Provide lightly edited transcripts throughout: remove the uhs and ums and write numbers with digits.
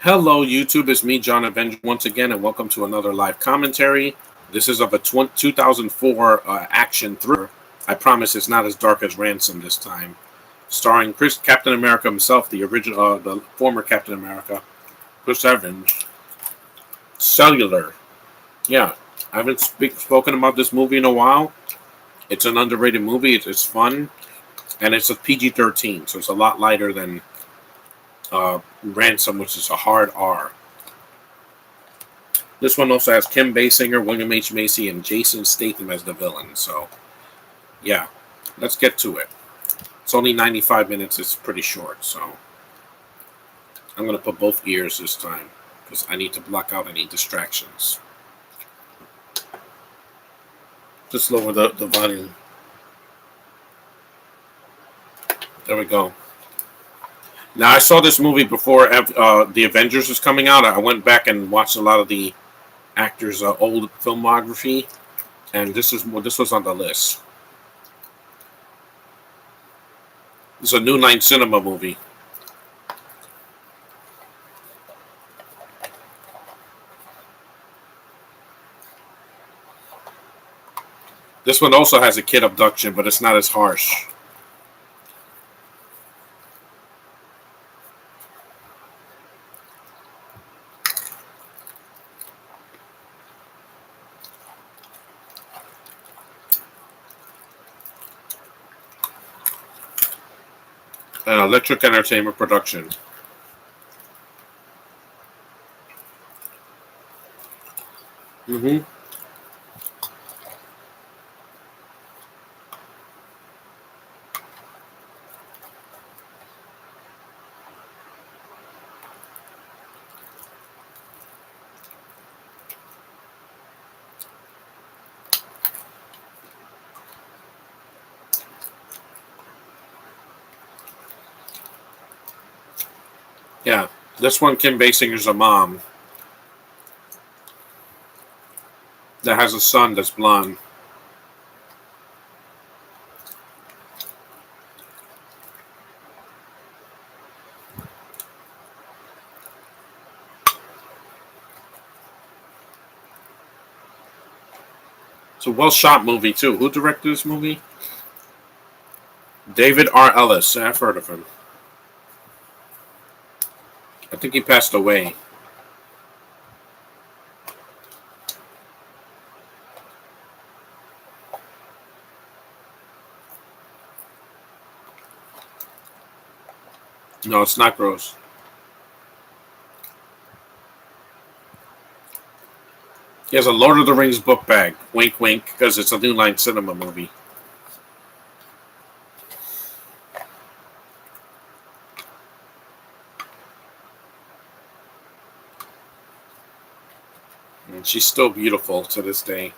Hello, YouTube. It's me, John Avenger, once again, and welcome to another live commentary. This is of a 2004 action thriller. I promise it's not as dark as Ransom this time. Starring Captain America himself, the original, the former Captain America, Chris Evans. Cellular. Yeah, I haven't spoken about this movie in a while. It's an underrated movie. It's fun, and it's a PG-13, so it's a lot lighter than Ransom, which is a hard R. This one also has Kim Basinger, William H. Macy, and Jason Statham as the villain. So, yeah, let's get to it. It's only 95 minutes. It's pretty short. So, I'm going to put both ears this time because I need to block out any distractions. Just lower the volume. There we go. Now, I saw this movie before The Avengers was coming out. I went back and watched a lot of the actors' old filmography, and this was on the list. It's a New Line Cinema movie. This one also has a kid abduction, but it's not as harsh. An Electric Entertainment production. Mm-hmm. Yeah, this one Kim Basinger's a mom that has a son that's blonde. It's a well shot movie too. Who directed this movie? David R. Ellis. I've heard of him. I think he passed away. No, it's not gross. He has a Lord of the Rings book bag. Wink, wink, because it's a New Line Cinema movie. And she's still beautiful to this day.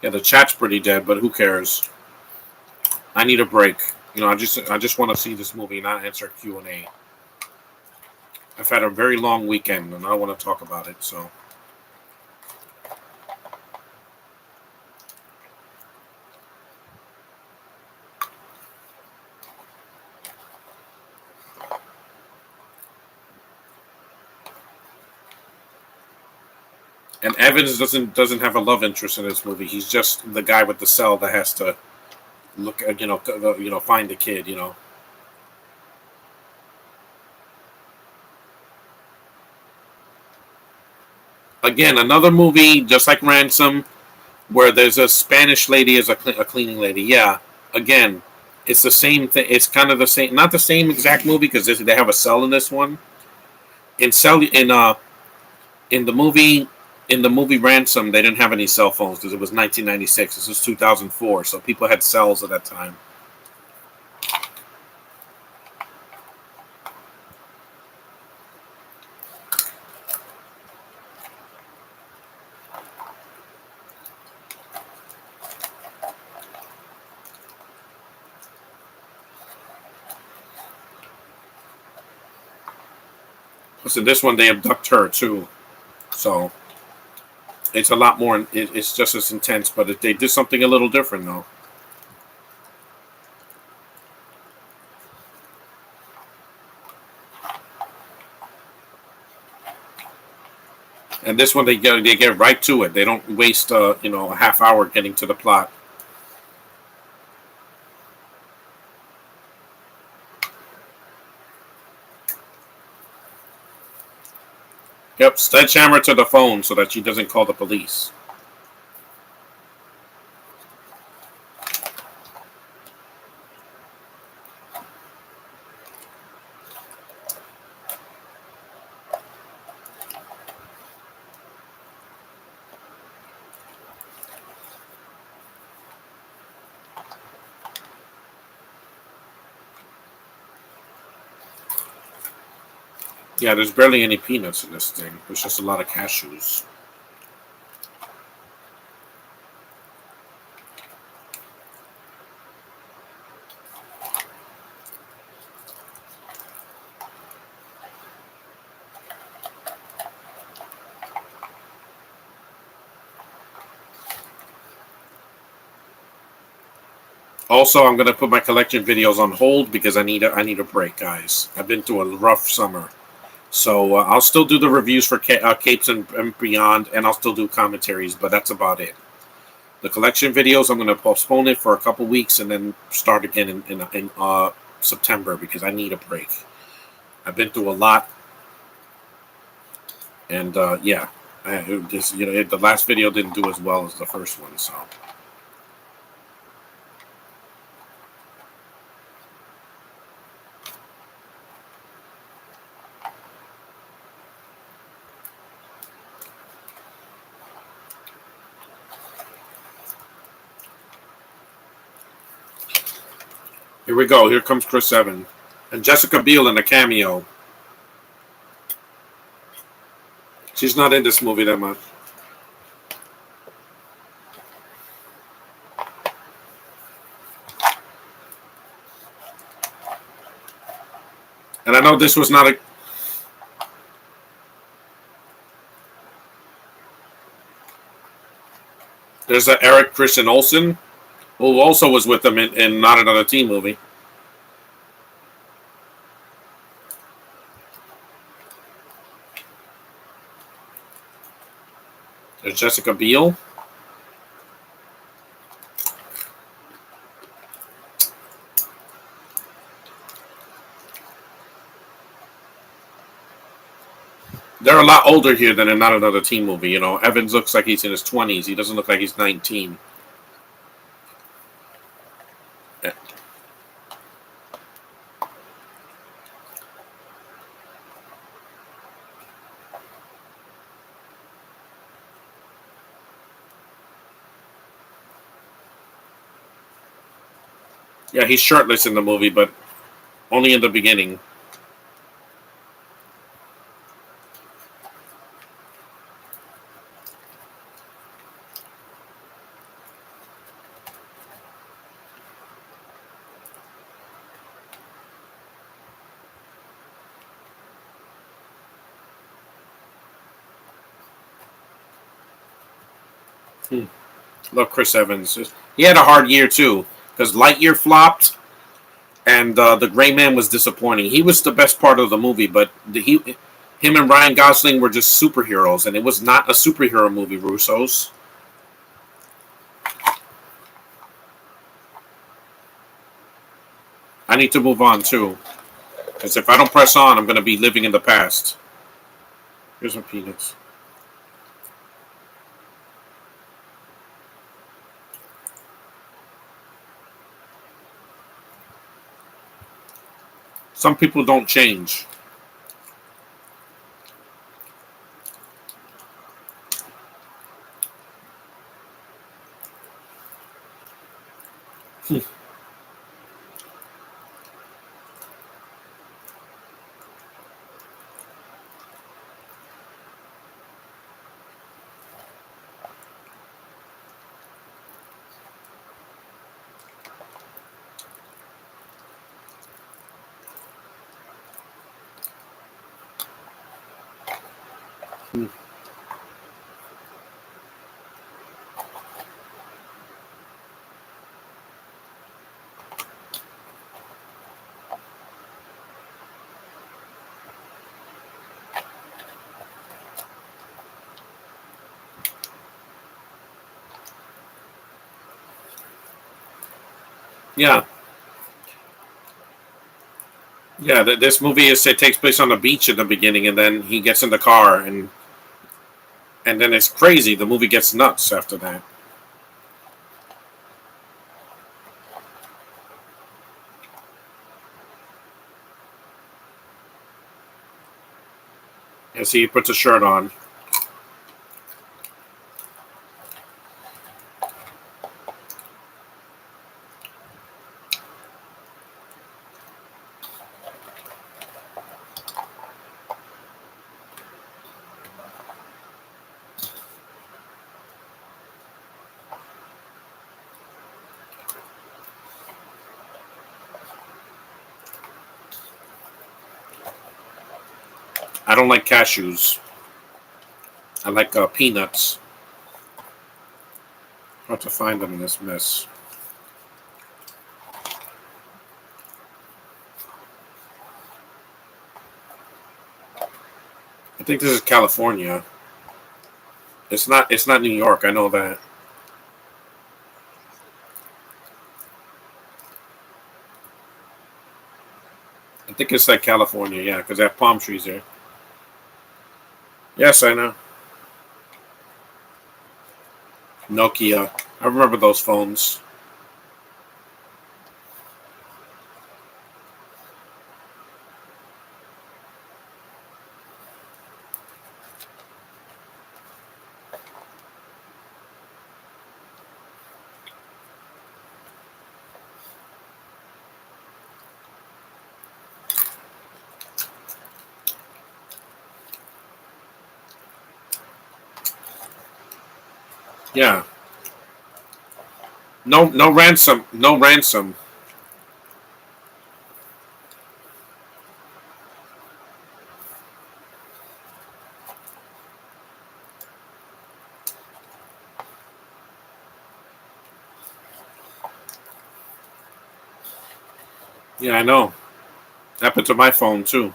Yeah, the chat's pretty dead, but who cares? I need a break. I just want to see this movie, not answer Q&A. I've had a very long weekend, and I want to talk about it. So, and Evans doesn't have a love interest in this movie. He's just the guy with the cell that has to look, find the kid. Again, another movie just like Ransom, where there's a Spanish lady as a cleaning lady. Yeah, again, it's the same thing. It's kind of the same, not the same exact movie because they have a cell in this one. In cell in the movie in the movie Ransom, they didn't have any cell phones because it was 1996. This was 2004, so people had cells at that time. So this one they abduct her too, so it's a lot more. It's just as intense, but they did something a little different though. And this one, they get right to it. They don't waste a half hour getting to the plot. Yep, sledgehammer to the phone so that she doesn't call the police. Yeah, there's barely any peanuts in this thing. There's just a lot of cashews. Also, I'm gonna put my collection videos on hold because I need a break, guys. I've been through a rough summer, so I'll still do the reviews for Capes and Beyond, and I'll still do commentaries, but that's about it. The collection videos, I'm gonna postpone it for a couple weeks and then start again in September because I need a break. I've been through a lot, and yeah, the last video didn't do as well as the first one, so. Here we go. Here comes Chris Evans. And Jessica Biel in a cameo. She's not in this movie that much. And I know this was not a... There's a Eric Christian Olsen, who also was with them in Not Another Teen Movie. There's Jessica Biel. They're a lot older here than in Not Another Teen Movie. You know, Evans looks like he's in his 20s. He doesn't look like he's 19. Yeah, he's shirtless in the movie, but only in the beginning. Love Chris Evans. He had a hard year too because Lightyear flopped, and the Gray Man was disappointing. He was the best part of the movie, but him and Ryan Gosling were just superheroes, and it was not a superhero movie. Russo's. I need to move on too, because if I don't press on, I'm going to be living in the past. Here's my peanuts. Some people don't change. Yeah, yeah. This movie it takes place on the beach in the beginning, and then he gets in the car, and then it's crazy. The movie gets nuts after that. As he puts a shirt on. I don't like cashews. I like peanuts. How to find them in this mess? I think this is California. It's not. It's not New York. I know that. I think it's like California. Yeah, because they have palm trees there. Yes, I know. Nokia. I remember those phones. Yeah. No, no ransom. No ransom. Yeah, I know. Happened to my phone too.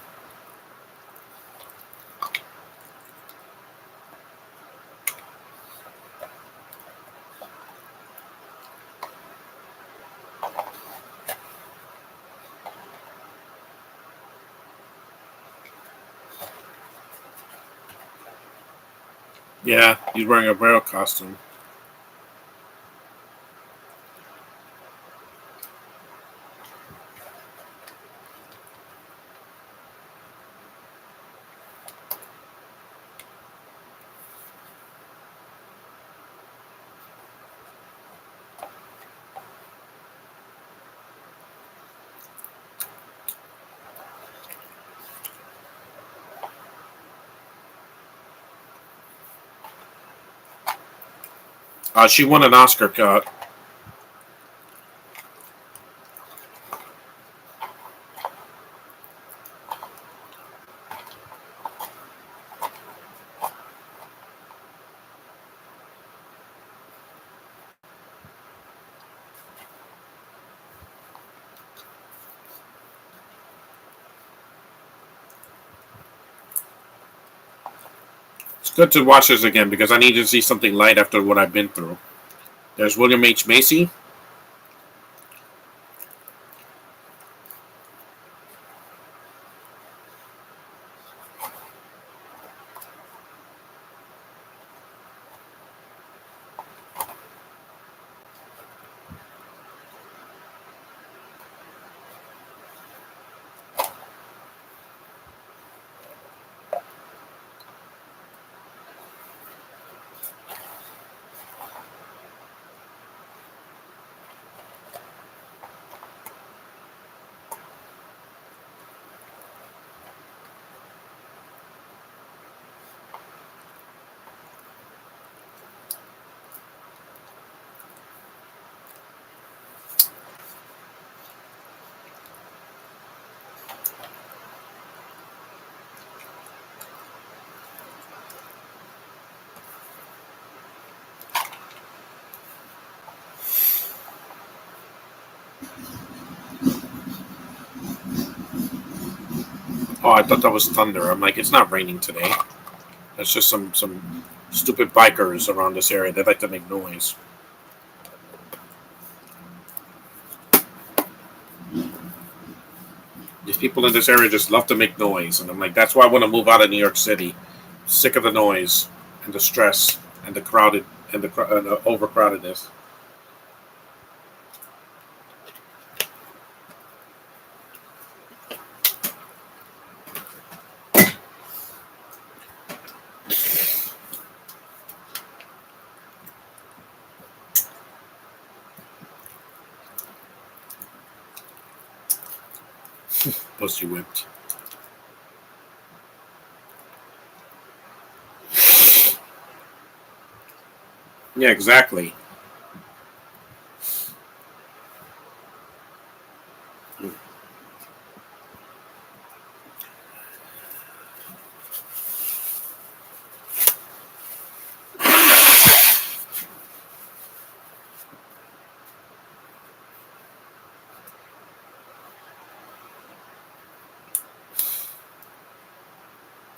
Yeah, he's wearing a barrel costume. She won an Oscar. It's good to watch this again because I need to see something light after what I've been through. There's William H. Macy. Oh, I thought that was thunder. I'm like, it's not raining today. That's just some stupid bikers around this area. They like to make noise. These people in this area just love to make noise, and I'm like, that's why I want to move out of New York City. Sick of the noise and the stress and the crowded and the overcrowdedness. Pussy whipped. Yeah, exactly.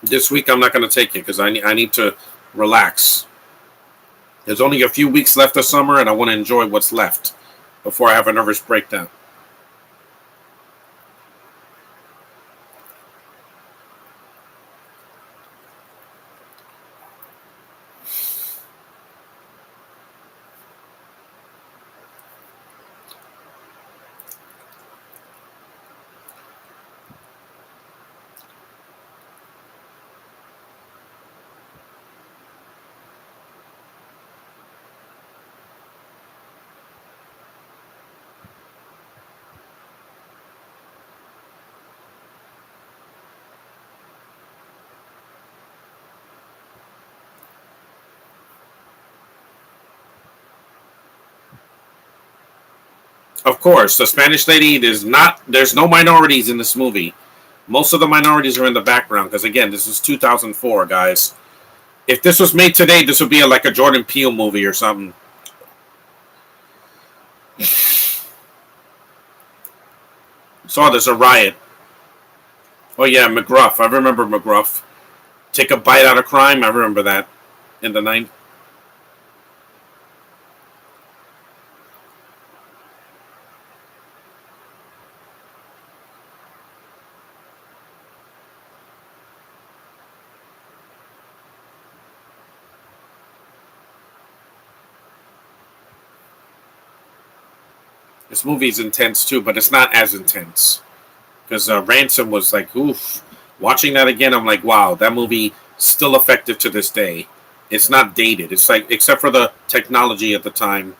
This week I'm not going to take it because I need to relax. There's only a few weeks left of summer, and I want to enjoy what's left before I have a nervous breakdown. Of course, the Spanish lady is not. There's no minorities in this movie. Most of the minorities are in the background because again, this is 2004, guys. If this was made today, this would be like a Jordan Peele movie or something. So there's a riot. Oh yeah, McGruff. I remember McGruff. Take a bite out of crime. I remember that in the '90s. This movie's intense too, but it's not as intense because Ransom was like, oof. Watching that again, I'm like, wow, that movie still effective to this day. It's not dated. It's like, except for the technology at the time,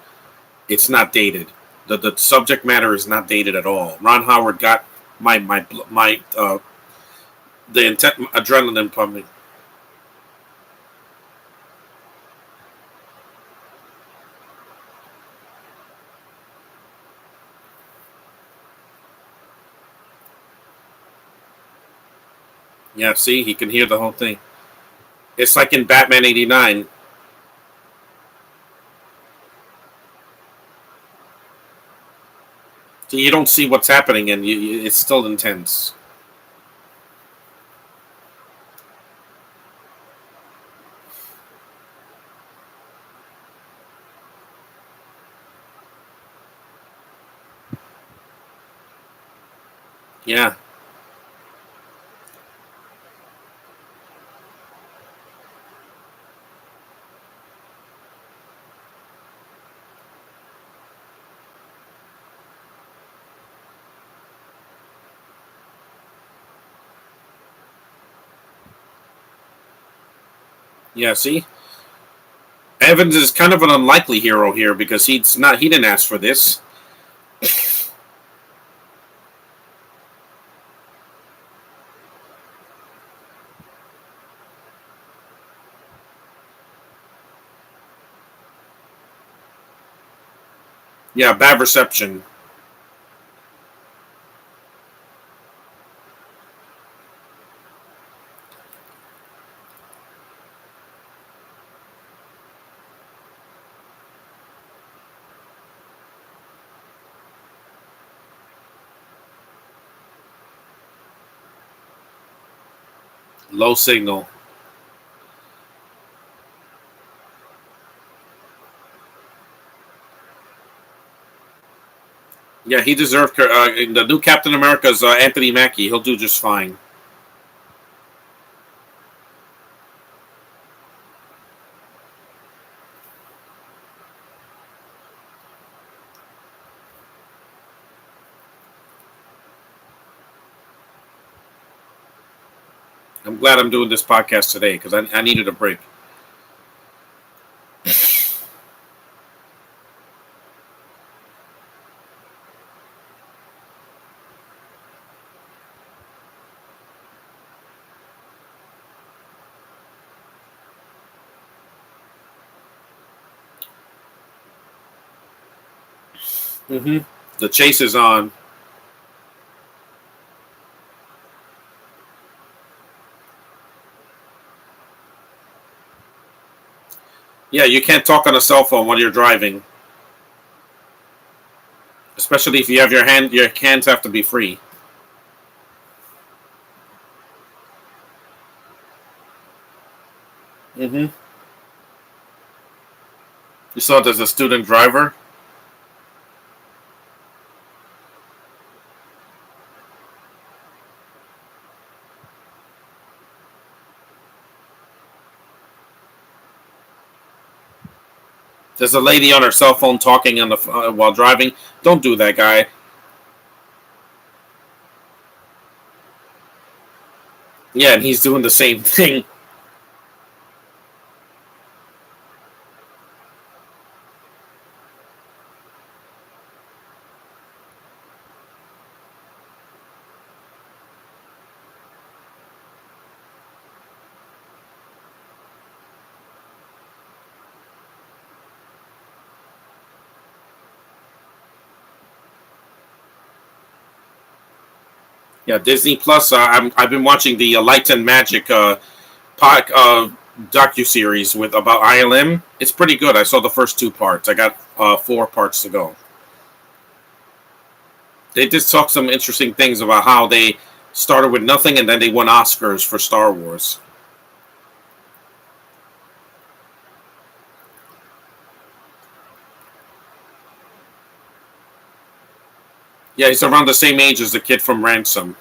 it's not dated. The subject matter is not dated at all. Ron Howard got my the intent adrenaline pumping. Yeah, see, he can hear the whole thing. It's like in Batman '89. So you don't see what's happening, and it's still intense. Yeah, yeah. See, Evans is kind of an unlikely hero here because he's not. He didn't ask for this. Yeah, bad reception. Low signal. Yeah, he deserved. The new Captain America's Anthony Mackie. He'll do just fine. I'm glad I'm doing this podcast today because I needed a break. Mm-hmm. The chase is on. Yeah, you can't talk on a cell phone while you're driving, especially if you have your hand. Your hands have to be free. Mm-hmm. You saw it as a student driver. There's a lady on her cell phone talking on the while driving. Don't do that, guy. Yeah, and he's doing the same thing. Yeah, Disney Plus. I've been watching the Light and Magic docu series with about ILM. It's pretty good. I saw the first two parts. I got 4 parts to go. They did talk some interesting things about how they started with nothing and then they won Oscars for Star Wars. Yeah, he's around the same age as the kid from Ransom.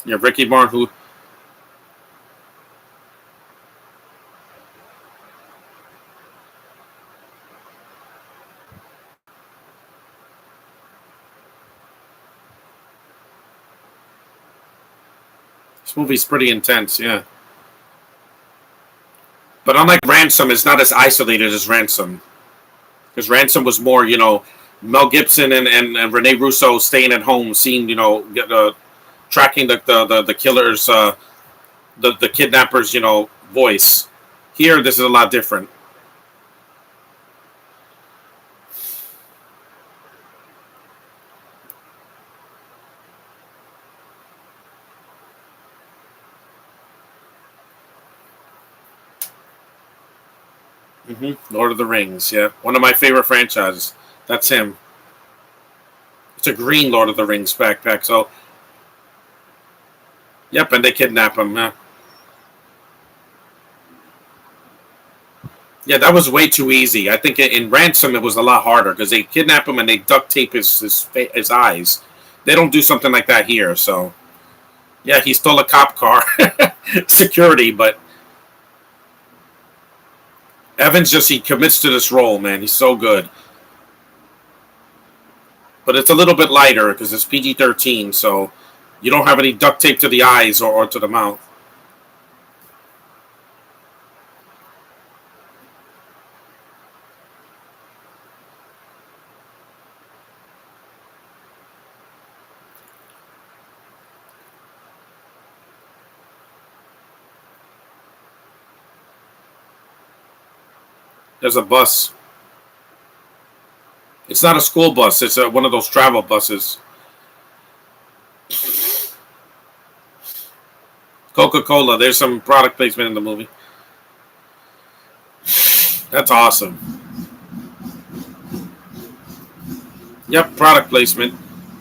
Yeah, Ricky Martin, who this movie's pretty intense. Yeah, but unlike Ransom, it's not as isolated as Ransom because Ransom was more, Mel Gibson and Rene Russo staying at home, seeing, tracking the killer's the kidnapper's voice. Here, this is a lot different. Lord of the Rings, yeah, one of my favorite franchises. That's him. It's a green Lord of the Rings backpack. So, yep, and they kidnap him. Yeah, that was way too easy. I think in Ransom it was a lot harder because they kidnap him and they duct tape his eyes. They don't do something like that here. So, yeah, he stole a cop car, security, but Evans he commits to this role, man. He's so good. But it's a little bit lighter because it's PG-13, so you don't have any duct tape to the eyes or to the mouth. There's a bus. It's not a school bus. It's one of those travel buses. Coca-Cola. There's some product placement in the movie. That's awesome. Yep, product placement.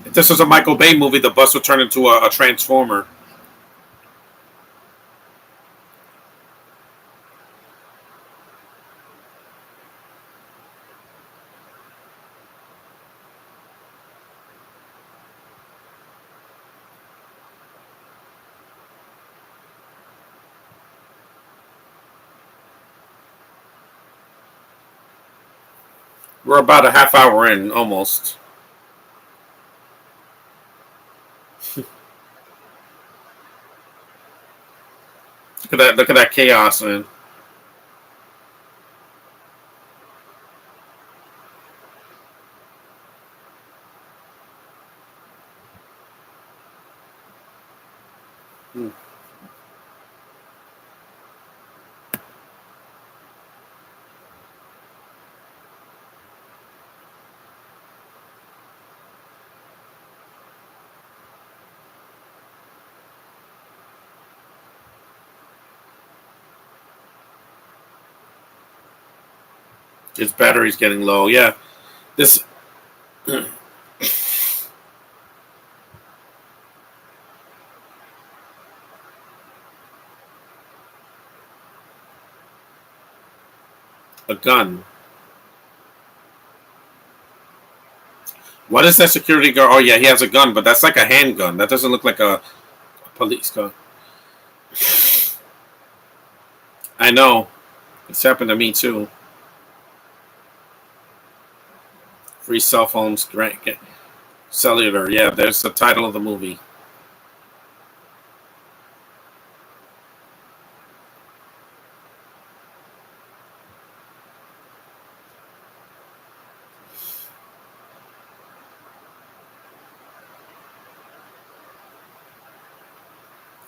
If this was a Michael Bay movie, the bus would turn into a transformer. We're about a half hour in, almost. Look at that! Look at that chaos, man. Hmm. His battery's getting low. Yeah, this a gun. What is that security guard? Oh yeah, he has a gun, but that's like a handgun. That doesn't look like a police gun. I know. It's happened to me too. Free cell phones, cellular. Yeah, there's the title of the movie.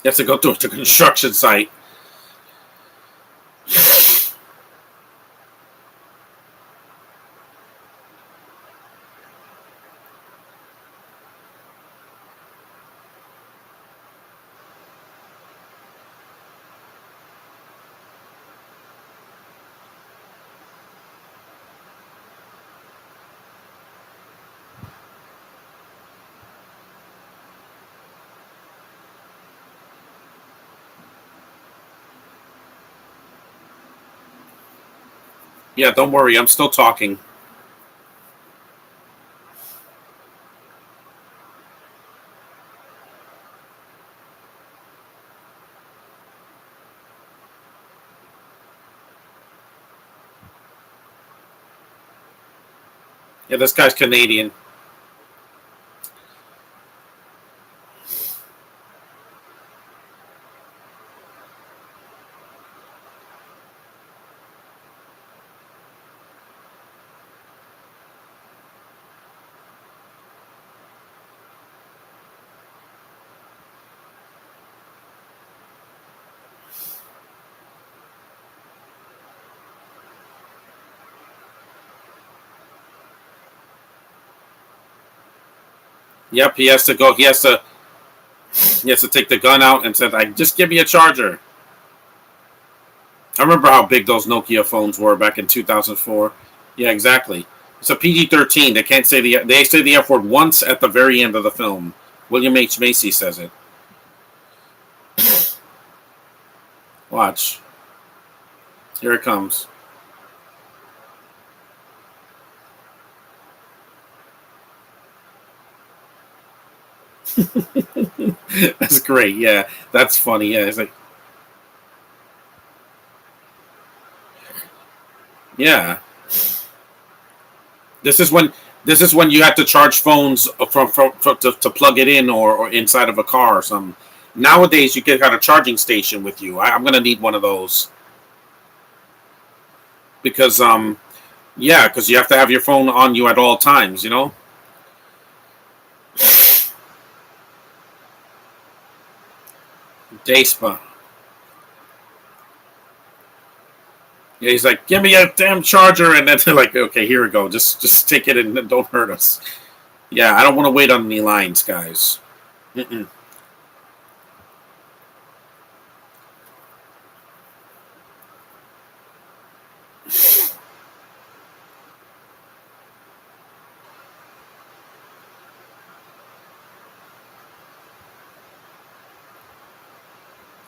You have to go through the construction site. Yeah, don't worry. I'm still talking. Yeah, this guy's Canadian. Yep, he has to go. He has to take the gun out and said, "I just give me a charger." I remember how big those Nokia phones were back in 2004. Yeah, exactly. It's a PG-13. They can't say they say the F word once at the very end of the film. William H Macy says it. Watch. Here it comes. That's great. Yeah, that's funny. Yeah, it's like, yeah. This is when this is when you have to charge phones to plug it in or inside of a car or something. Nowadays, you get got a charging station with you. I'm gonna need one of those because yeah, because you have to have your phone on you at all times. You know. Despa. Yeah, he's like, give me a damn charger, and then they're like, okay, here we go. Just take it and don't hurt us. Yeah, I don't want to wait on any lines, guys. Mm-mm.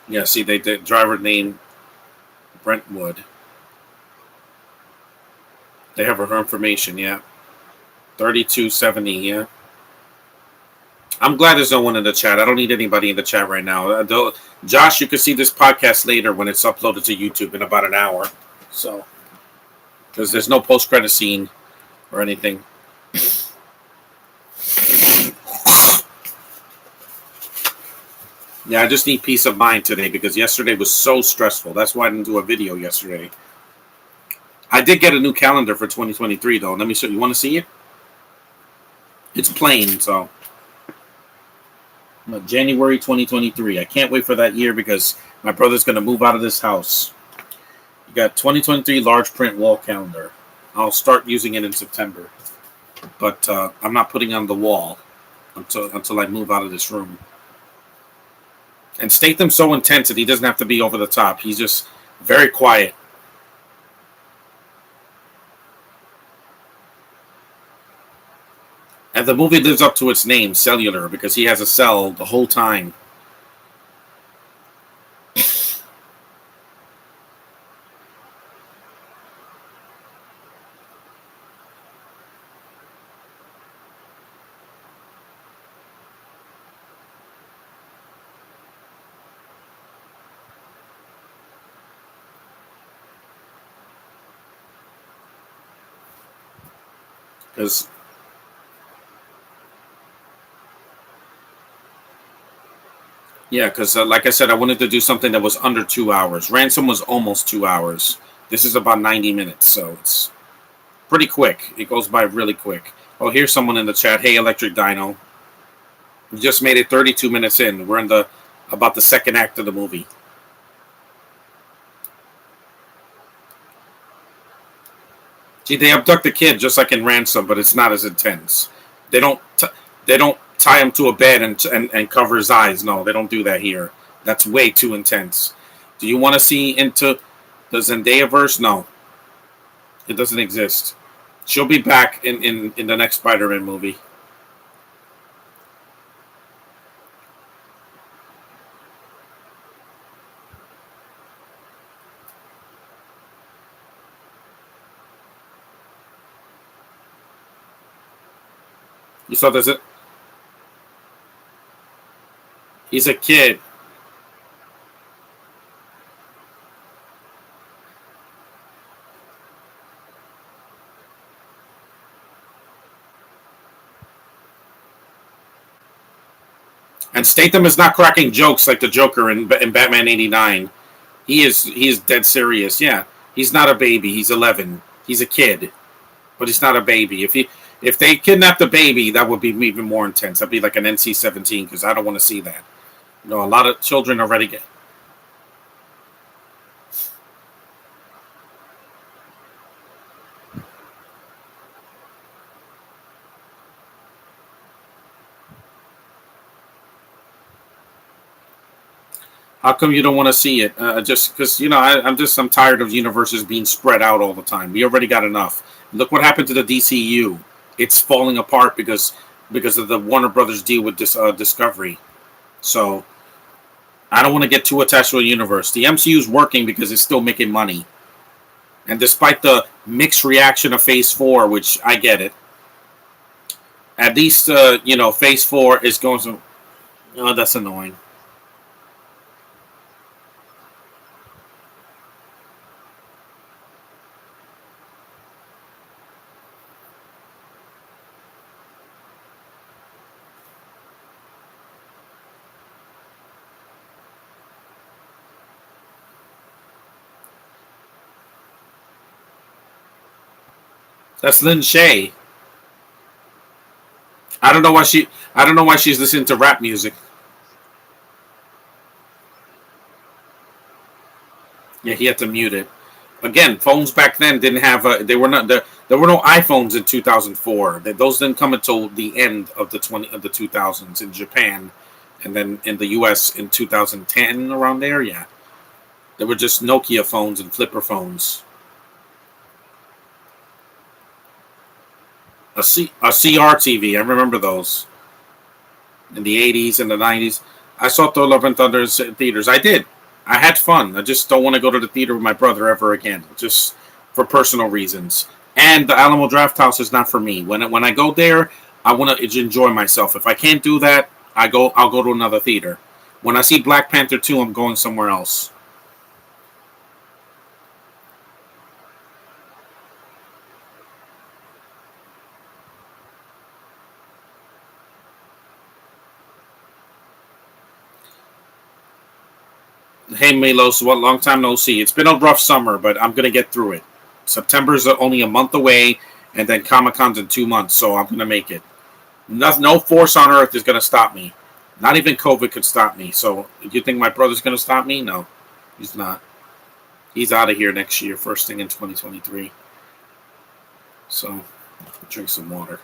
Yeah, see, they did driver name Brentwood. They have her information, yeah. 3270, yeah. I'm glad there's no one in the chat. I don't need anybody in the chat right now. Josh, you can see this podcast later when it's uploaded to YouTube in about an hour. So, because there's no post-credit scene or anything. Yeah, I just need peace of mind today because yesterday was so stressful. That's why I didn't do a video yesterday. I did get a new calendar for 2023, though. Let me show you. Want to see it? It's plain, so. January 2023. I can't wait for that year because my brother's going to move out of this house. You got 2023 large print wall calendar. I'll start using it in September. But I'm not putting it on the wall until I move out of this room. And Statham's so intense that he doesn't have to be over the top. He's just very quiet. And the movie lives up to its name, Cellular, because he has a cell the whole time. Because like I said, I wanted to do something that was under 2 hours. Ransom was almost 2 hours. This is about 90 minutes, so it's pretty quick. It goes by really quick. Oh, here's someone in the chat. Hey, Electric Dino. We just made it 32 minutes in. We're in about the second act of the movie. See, they abduct the kid just like in Ransom, but it's not as intense. They don't tie him to a bed and cover his eyes. No, they don't do that here. That's way too intense. Do you want to see into the Zendaya verse? No, it doesn't exist. She'll be back in the next Spider-Man movie. You saw this? He's a kid. And Statham is not cracking jokes like the Joker in Batman '89. He is dead serious. Yeah, he's not a baby. He's 11. He's a kid, but he's not a baby. If they kidnapped a baby, that would be even more intense. That'd be like an NC-17 because I don't want to see that. You know, a lot of children already get. How come you don't want to see it? Just because I'm tired of universes being spread out all the time. We already got enough. Look what happened to the DCU. It's falling apart because of the Warner Brothers deal with Discovery. So I don't want to get too attached to a universe. The MCU is working because it's still making money, and despite the mixed reaction of Phase 4, which I get it, at least Phase 4 is going to. Oh, that's annoying. That's Lin Shay. I don't know why she's listening to rap music. Yeah, he had to mute it. Again, phones back then didn't have. There were no iPhones in 2004. Those didn't come until the end of the 2000s in Japan, and then in the U.S. in 2010 around there. Yeah, there were just Nokia phones and flipper phones. A CR TV. I remember those in the 80s and the 90s. I saw Thor: Love and Thunder in theaters. I did. I had fun. I just don't want to go to the theater with my brother ever again, just for personal reasons. And the Alamo Draft House is not for me. When I go there, I want to enjoy myself. If I can't do that, I'll go to another theater. When I see Black Panther 2, I'm going somewhere else. Hey Milos, what long time no see. It's been a rough summer, but I'm gonna get through it. September's only a month away, and then Comic Con's in 2 months, so I'm gonna make it. No force on earth is gonna stop me. Not even COVID could stop me. So, you think my brother's gonna stop me? No, he's not. He's out of here next year, first thing in 2023. So, drink some water.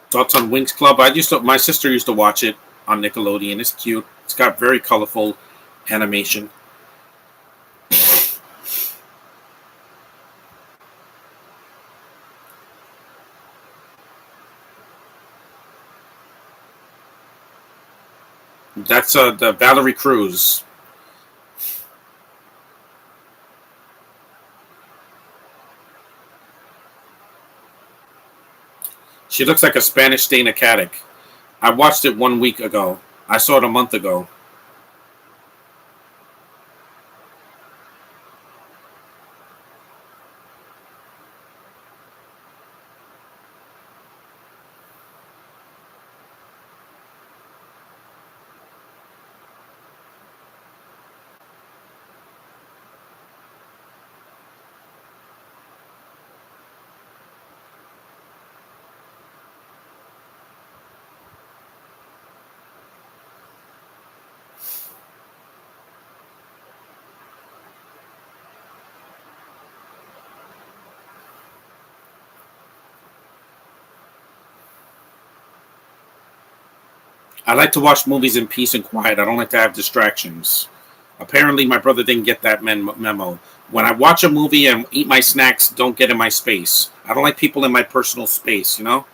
Thoughts on Winx Club? My sister used to watch it on Nickelodeon. It's cute. It's got very colorful animation. That's the Valerie Cruz. She looks like a Spanish Dana Caddick. I watched it 1 week ago. I saw it a month ago. I like to watch movies in peace and quiet. I don't like to have distractions. Apparently, my brother didn't get that memo. When I watch a movie and eat my snacks, don't get in my space. I don't like people in my personal space, you know?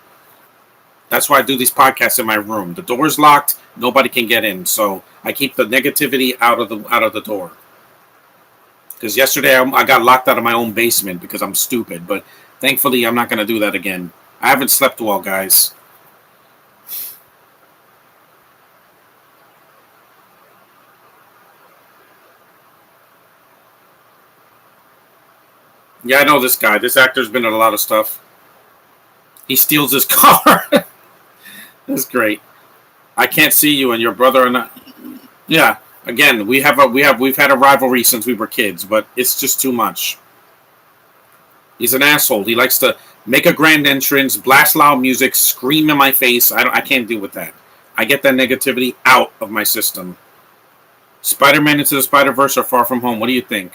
That's why I do these podcasts in my room. The door's locked, nobody can get in. So I keep the negativity out of the door. Because yesterday I got locked out of my own basement because I'm stupid. But thankfully, I'm not going to do that again. I haven't slept well, guys. Yeah, I know this guy. This actor's been in a lot of stuff. He steals his car. That's great. I can't see you and your brother and I. Yeah. Again, we've had a rivalry since we were kids, but it's just too much. He's an asshole. He likes to make a grand entrance, blast loud music, scream in my face. I can't deal with that. I get that negativity out of my system. Spider-Man Into the Spider-Verse or Far From Home. What do you think?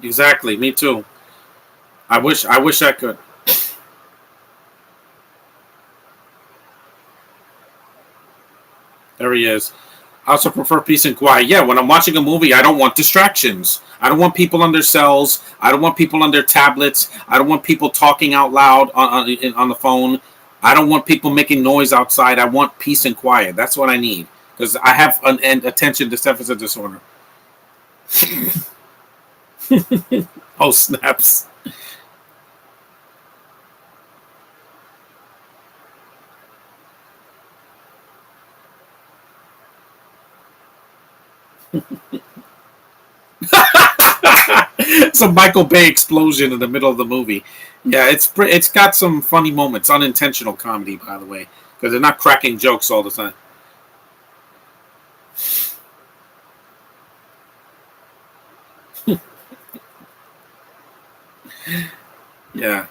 Exactly. Me too. I wish I could. There he is. I also prefer peace and quiet. Yeah, when I'm watching a movie, I don't want distractions. I don't want people on their cells. I don't want people on their tablets. I don't want people talking out loud on the phone. I don't want people making noise outside. I want peace and quiet. That's what I need because I have an attention deficit disorder. Oh snaps! It's a Michael Bay explosion in the middle of the movie. Yeah, it's got some funny moments, unintentional comedy, by the way, because they're not cracking jokes all the time. Yeah.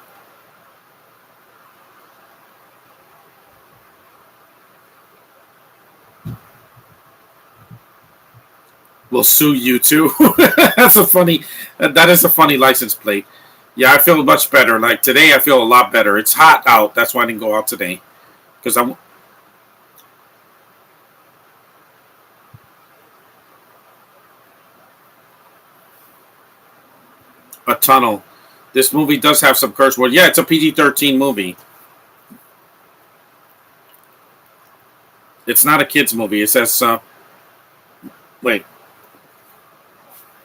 We'll sue you too. That's a funny. That is a funny license plate. Yeah, I feel much better. Like today, I feel a lot better. It's hot out. That's why I didn't go out today because I'm a tunnel. This movie does have some curse words. Yeah, it's a PG-13 movie. It's not a kids movie. It says, wait,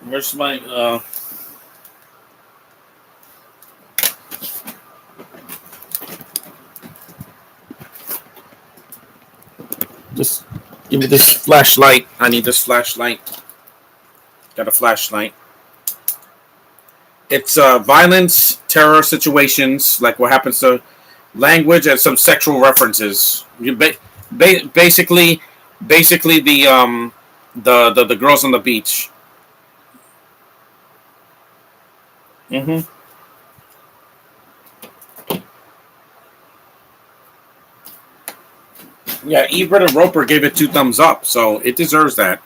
where's my just give me this flashlight. I need this flashlight. Got a flashlight. It's violence, terror situations, like what happens to language and some sexual references. Basically, basically the girls on the beach. Hmm. Yeah, Ebert and Roper gave it 2 thumbs up, so it deserves that.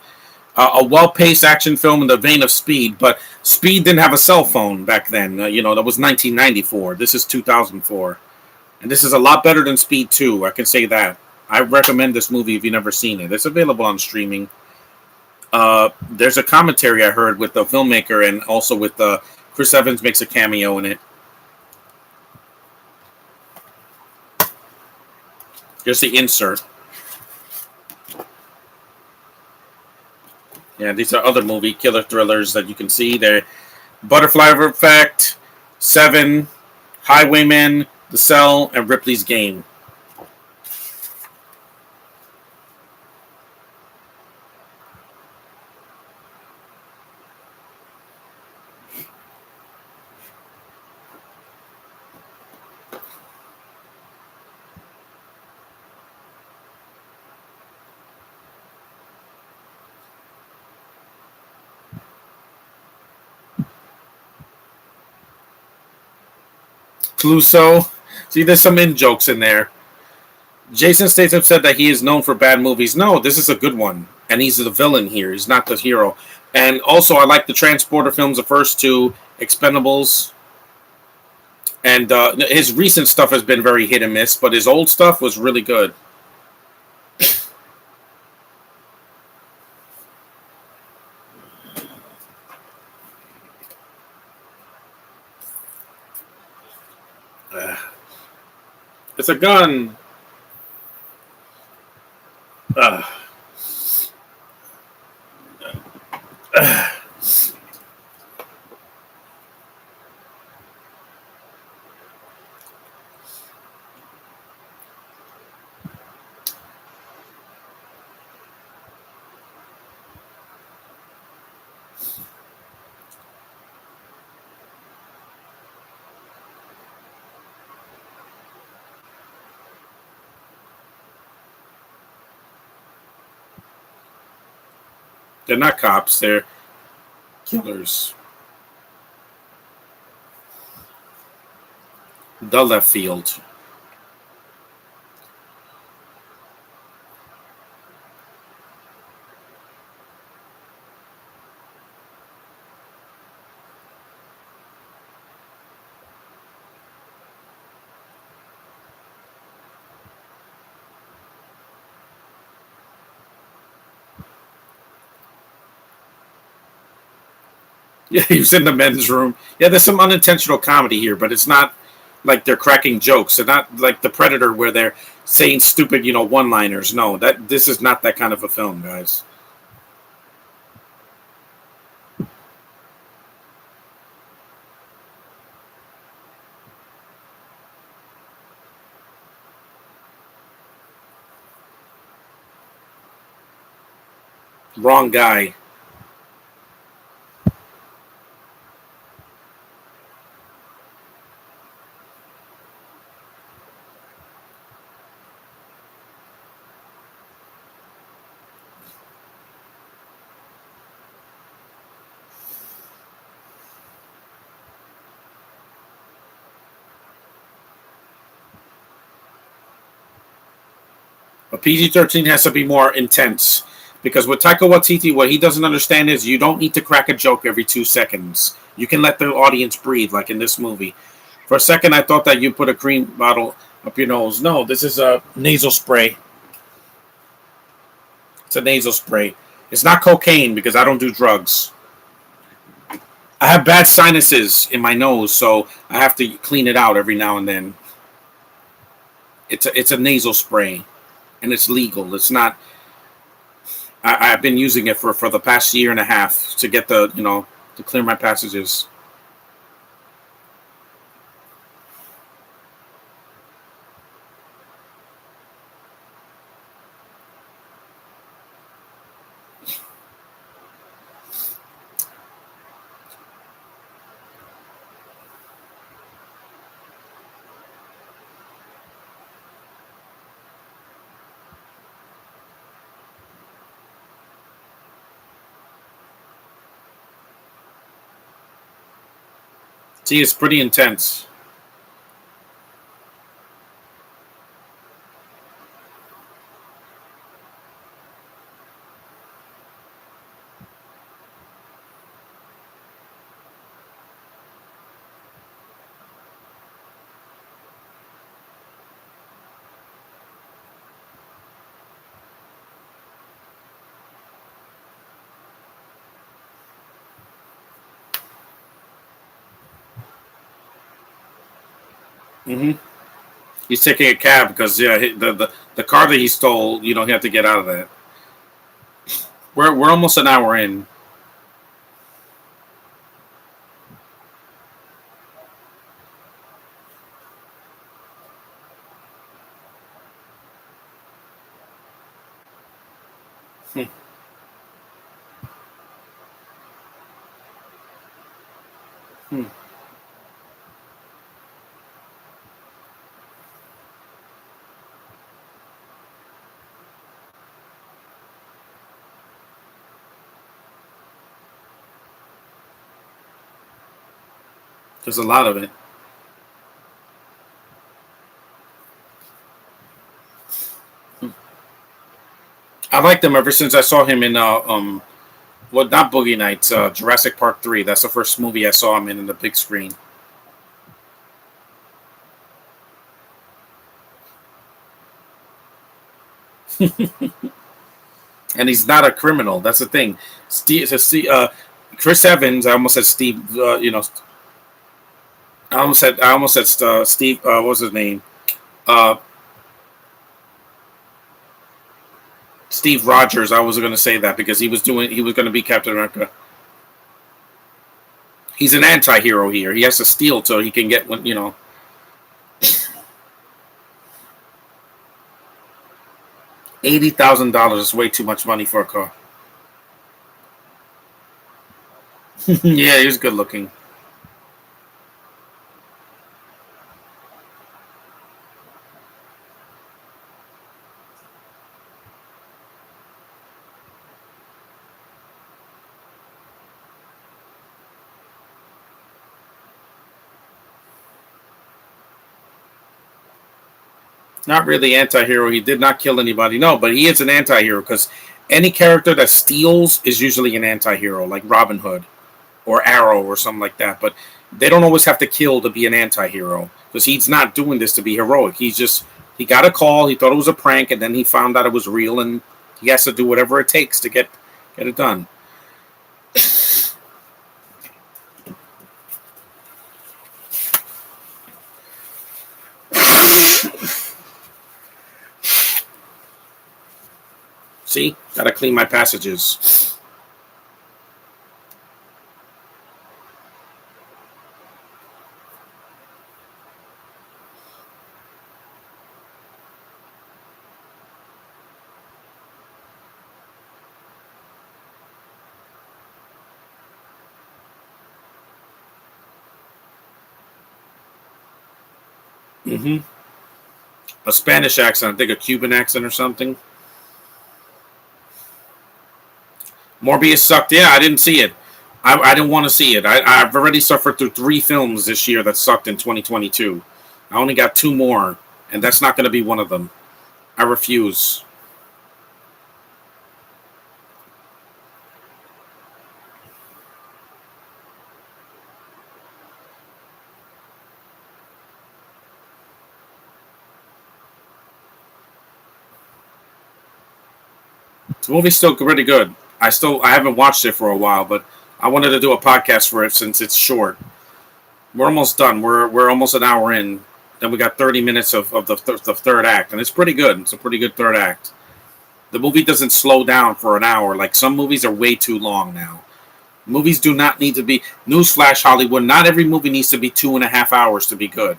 A well-paced action film in the vein of Speed, but Speed didn't have a cell phone back then. That was 1994. This is 2004, and this is a lot better than Speed 2. I can say that. I recommend this movie if you've never seen it. It's available on streaming. There's a commentary I heard with the filmmaker and also with Chris Evans makes a cameo in it. Just the insert. Yeah, these are other movie killer thrillers that you can see. They're Butterfly Effect, Seven, Highwaymen, The Cell, and Ripley's Game. Cluso. See, there's some in jokes in there. Jason Statham said that he is known for bad movies. No, this is a good one. And he's the villain here. He's not the hero. And also, I like the Transporter films, the first two, Expendables. And his recent stuff has been very hit and miss, but his old stuff was really good. It's a gun. Uh, they're not cops. They're killers. The left field. Yeah, he was in the men's room. Yeah, there's some unintentional comedy here, but it's not like they're cracking jokes. They're not like the Predator where they're saying stupid, one-liners. No, that this is not that kind of a film, guys. Wrong guy. But PG-13 has to be more intense. Because with Taika Waititi, what he doesn't understand is you don't need to crack a joke every 2 seconds. You can let the audience breathe, like in this movie. For a second, I thought that you put a cream bottle up your nose. No, this is a nasal spray. It's a nasal spray. It's not cocaine because I don't do drugs. I have bad sinuses in my nose, so I have to clean it out every now and then. It's a nasal spray, and it's legal. It's not. I've been using it for the past year and a half to get to clear my passages. See, it's pretty intense. hmm He's taking a cab because the car that he stole, he had to get out of that. We're almost an hour in. Hmm. Hmm. There's a lot of it. I liked him ever since I saw him in well, not Boogie Nights, Jurassic Park 3. That's the first movie I saw him in the big screen. And he's not a criminal. That's the thing. Chris Evans. I almost said Steve. I almost said Steve. What was his name? Uh, Steve Rogers. I was going to say that because he was doing. He was going to be Captain America. He's an anti-hero here. He has to steal so he can get one. $80,000 is way too much money for a car. Yeah, he was good looking. Not really anti-hero. He did not kill anybody. No, but he is an anti-hero because any character that steals is usually an anti-hero, like Robin Hood or Arrow or something like that. But they don't always have to kill to be an anti-hero because he's not doing this to be heroic. He got a call. He thought it was a prank, and then he found out it was real, and he has to do whatever it takes to get it done. See, gotta clean my passages. hmm A Spanish accent, I think a Cuban accent or something. Morbius sucked. Yeah, I didn't see it. I didn't want to see it. I've already suffered through 3 films this year that sucked in 2022. I only got 2 more, and that's not going to be one of them. I refuse. The movie's still pretty good. I haven't watched it for a while, but I wanted to do a podcast for it since it's short. We're almost done. We're almost an hour in. Then we got 30 minutes of the third act, and it's pretty good. It's a pretty good third act. The movie doesn't slow down for an hour. Like some movies are way too long now. Movies do not need to be newsflash Hollywood. Not every movie needs to be 2.5 hours to be good.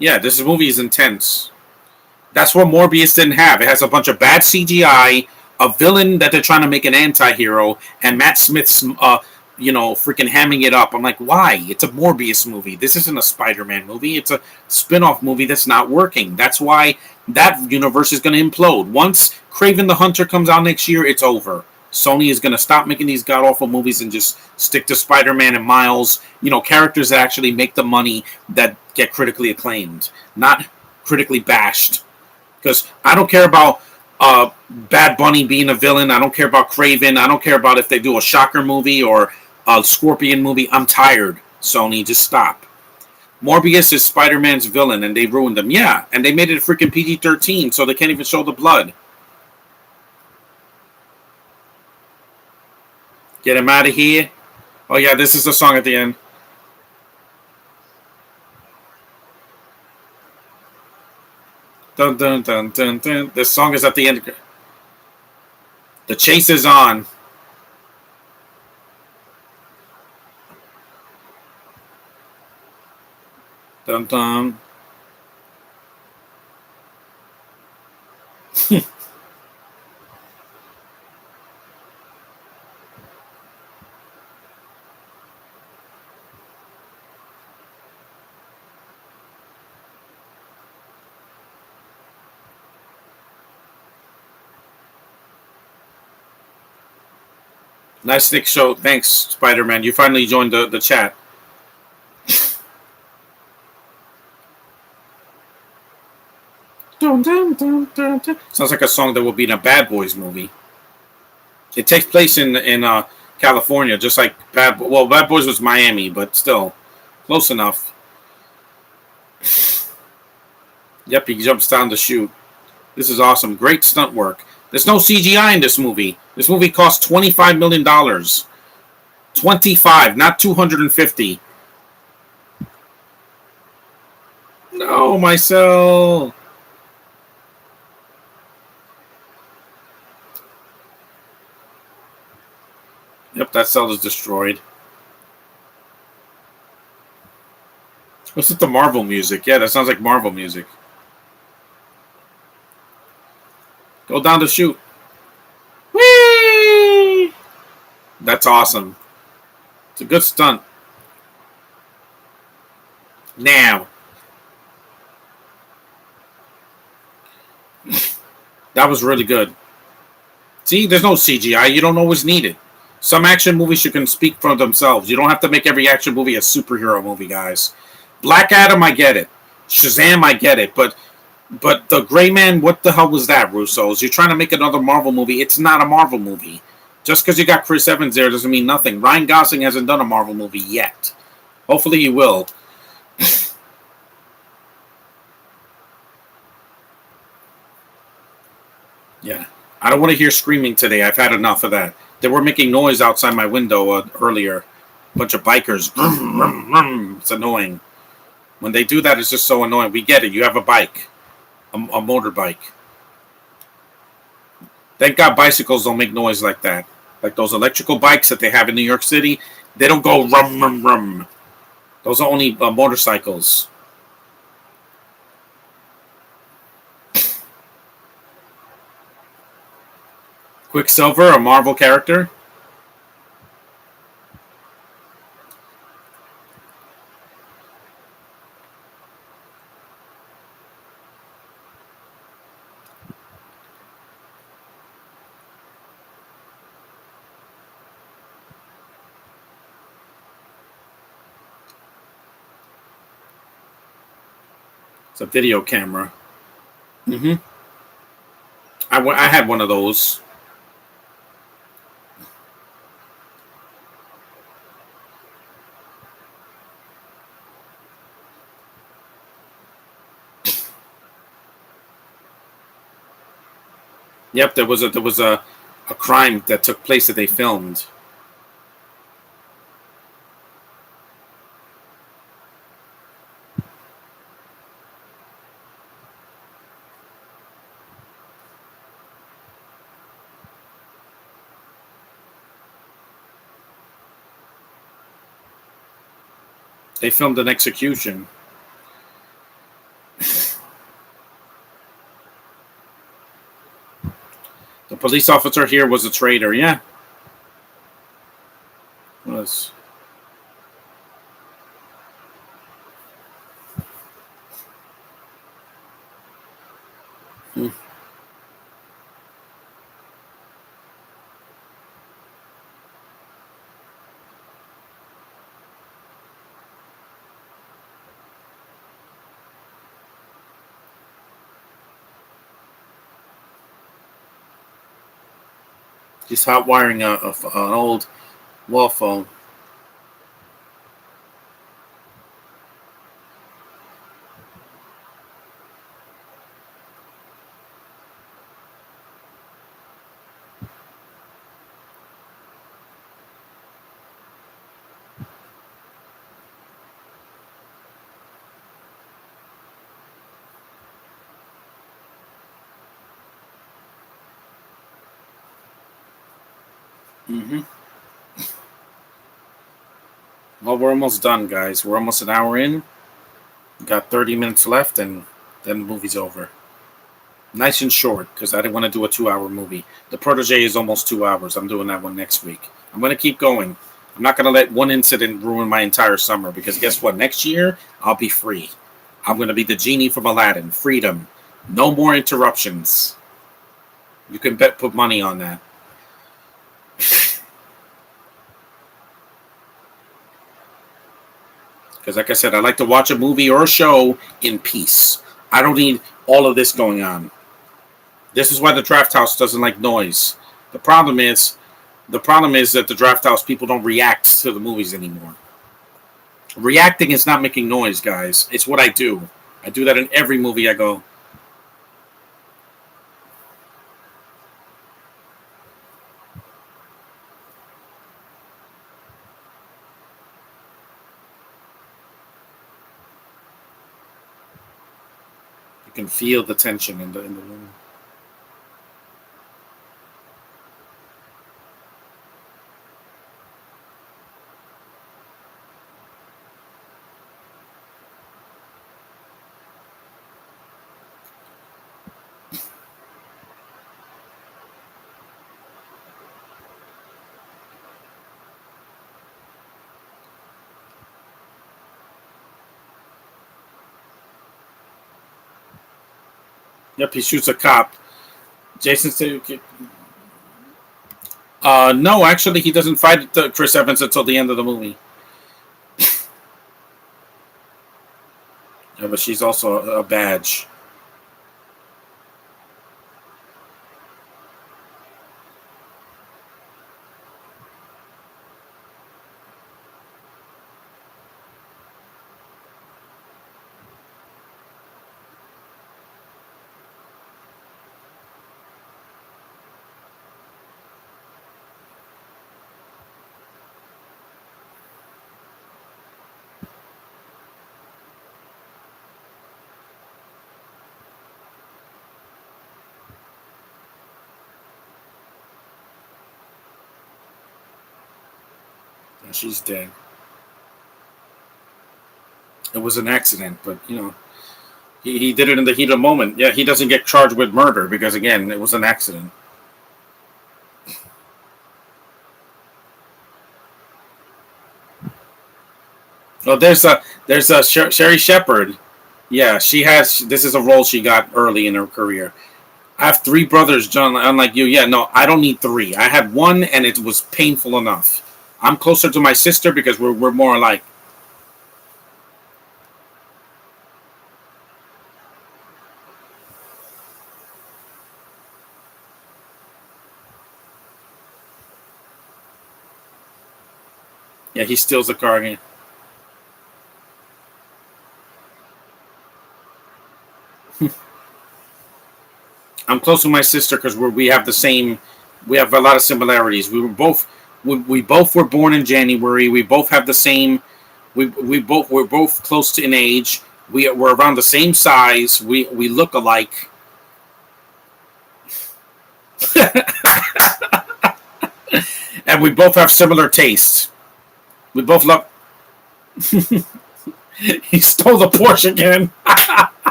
Yeah, this movie is intense. That's what Morbius didn't have. It has a bunch of bad CGI, a villain that they're trying to make an anti-hero, and Matt Smith's, freaking hamming it up. I'm like, why? It's a Morbius movie. This isn't a Spider-Man movie. It's a spin-off movie that's not working. That's why that universe is going to implode. Once Kraven the Hunter comes out next year, it's over. Sony is going to stop making these god-awful movies and just stick to Spider-Man and Miles, characters that actually make the money that get critically acclaimed, not critically bashed. Because I don't care about Bad Bunny being a villain. I don't care about Kraven. I don't care about if they do a Shocker movie or a Scorpion movie. I'm tired, Sony. Just stop. Morbius is Spider-Man's villain, and they ruined him. Yeah, and they made it a freaking PG-13, so they can't even show the blood. Get him out of here. Oh, yeah, this is the song at the end. Dun, dun, dun, dun, dun. This song is at the end. The chase is on. Dun, dun. Nice Nick show. Thanks, Spider-Man. You finally joined the chat. Dun, dun, dun, dun, dun. Sounds like a song that would be in a Bad Boys movie. It takes place in California, just like Bad Boys was Miami, but still close enough. Yep, he jumps down to shoot. This is awesome. Great stunt work. There's no CGI in this movie. This movie cost $25 million. 25, not 250. No, Mycel. Yep, that cell is destroyed. What's with the Marvel music? Yeah, that sounds like Marvel music. Go down to shoot. Whee! That's awesome. It's a good stunt. Now. That was really good. See, there's no CGI. You don't always need it. Some action movies you can speak for themselves. You don't have to make every action movie a superhero movie, guys. Black Adam, I get it. Shazam, I get it. But the Gray Man, what the hell was that, Russo's? You're trying to make another Marvel movie. It's not a Marvel movie. Just because you got Chris Evans there doesn't mean nothing. Ryan Gosling hasn't done a Marvel movie yet. Hopefully he will. Yeah. I don't want to hear screaming today. I've had enough of that. They were making noise outside my window earlier. A bunch of bikers. It's annoying. When they do that, it's just so annoying. We get it. You have a bike. A motorbike. Thank God bicycles don't make noise like that. Like those electrical bikes that they have in New York City. They don't go rum, rum, rum. Those are only motorcycles. Quicksilver, a Marvel character. It's a video camera. Mm-hmm. I had one of those. Yep, there was a crime that took place that they filmed. They filmed an execution. The police officer here was a traitor. Yeah, was. He's hot wiring an old wall phone. Mm-hmm. Well, we're almost done, guys. We're almost an hour in. We got 30 minutes left, and then the movie's over. Nice and short, because I didn't want to do a 2-hour movie. The Protege is almost 2 hours. I'm doing that one next week. I'm going to keep going. I'm not going to let one incident ruin my entire summer, because guess what? Next year, I'll be free. I'm going to be the genie from Aladdin. Freedom. No more interruptions. You can put money on that. Because, like I said, I like to watch a movie or a show in peace. I don't need all of this going on. This is why the draft house doesn't like noise. The problem is that the draft house people don't react to the movies anymore. Reacting is not making noise, guys. It's what I do. I do that in every movie I go. You can feel the tension in the room. Yep, he shoots a cop. Jason said, no, actually, he doesn't fight Chris Evans until the end of the movie. Yeah, but she's also a badge. And she's dead. It was an accident, but, he did it in the heat of the moment. Yeah, he doesn't get charged with murder because, again, it was an accident. Oh, there's a Sherry Shepherd. Yeah, she has. This is a role she got early in her career. I have three brothers, John. Unlike you, yeah, no, I don't need three. I had one, and it was painful enough. I'm closer to my sister because we're more alike. Yeah, he steals the car again. I'm close with my sister because we have the same. We have a lot of similarities. We both were born in January. We both have the same. We're both close to in age. We're around the same size. We look alike, and we both have similar tastes. We both love. He stole the Porsche again.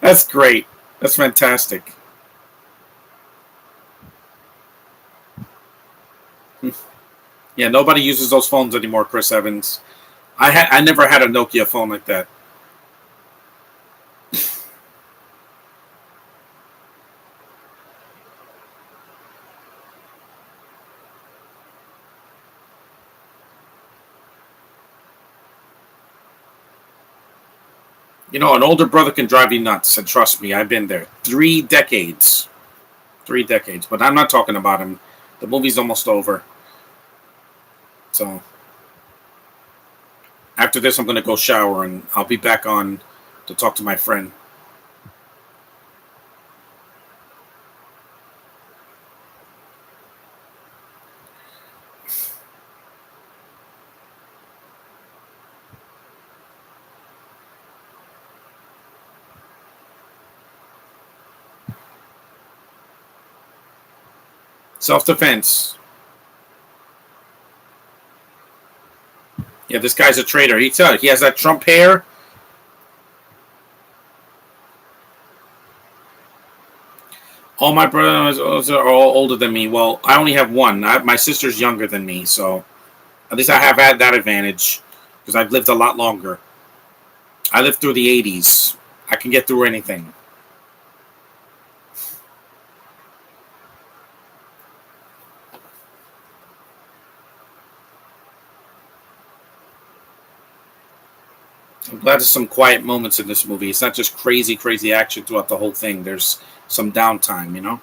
That's great. That's fantastic. Yeah, nobody uses those phones anymore, Chris Evans. I never had a Nokia phone like that. You know, an older brother can drive you nuts, and trust me, I've been there. 3 decades. 3 decades. But I'm not talking about him. The movie's almost over. So after this, I'm going to go shower, and I'll be back on to talk to my friend. Self-defense. Yeah, this guy's a traitor. He has that Trump hair. All my brothers are all older than me. Well, I only have one. My sister's younger than me, so at least I have had that advantage because I've lived a lot longer. I lived through the 80s. I can get through anything. I'm glad there's some quiet moments in this movie. It's not just crazy, crazy action throughout the whole thing. There's some downtime, you know?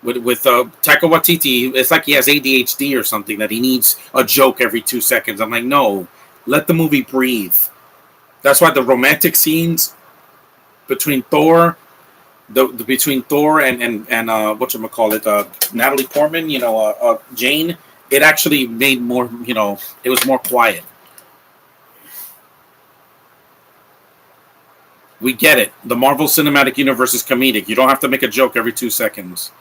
With Taika Waititi, it's like he has ADHD or something that he needs a joke every 2 seconds. I'm like, no, let the movie breathe. That's why the romantic scenes between Thor, between Thor and whatchamacallit, Natalie Portman, Jane, it actually made more, it was more quiet. We get it. The Marvel Cinematic Universe is comedic. You don't have to make a joke every 2 seconds.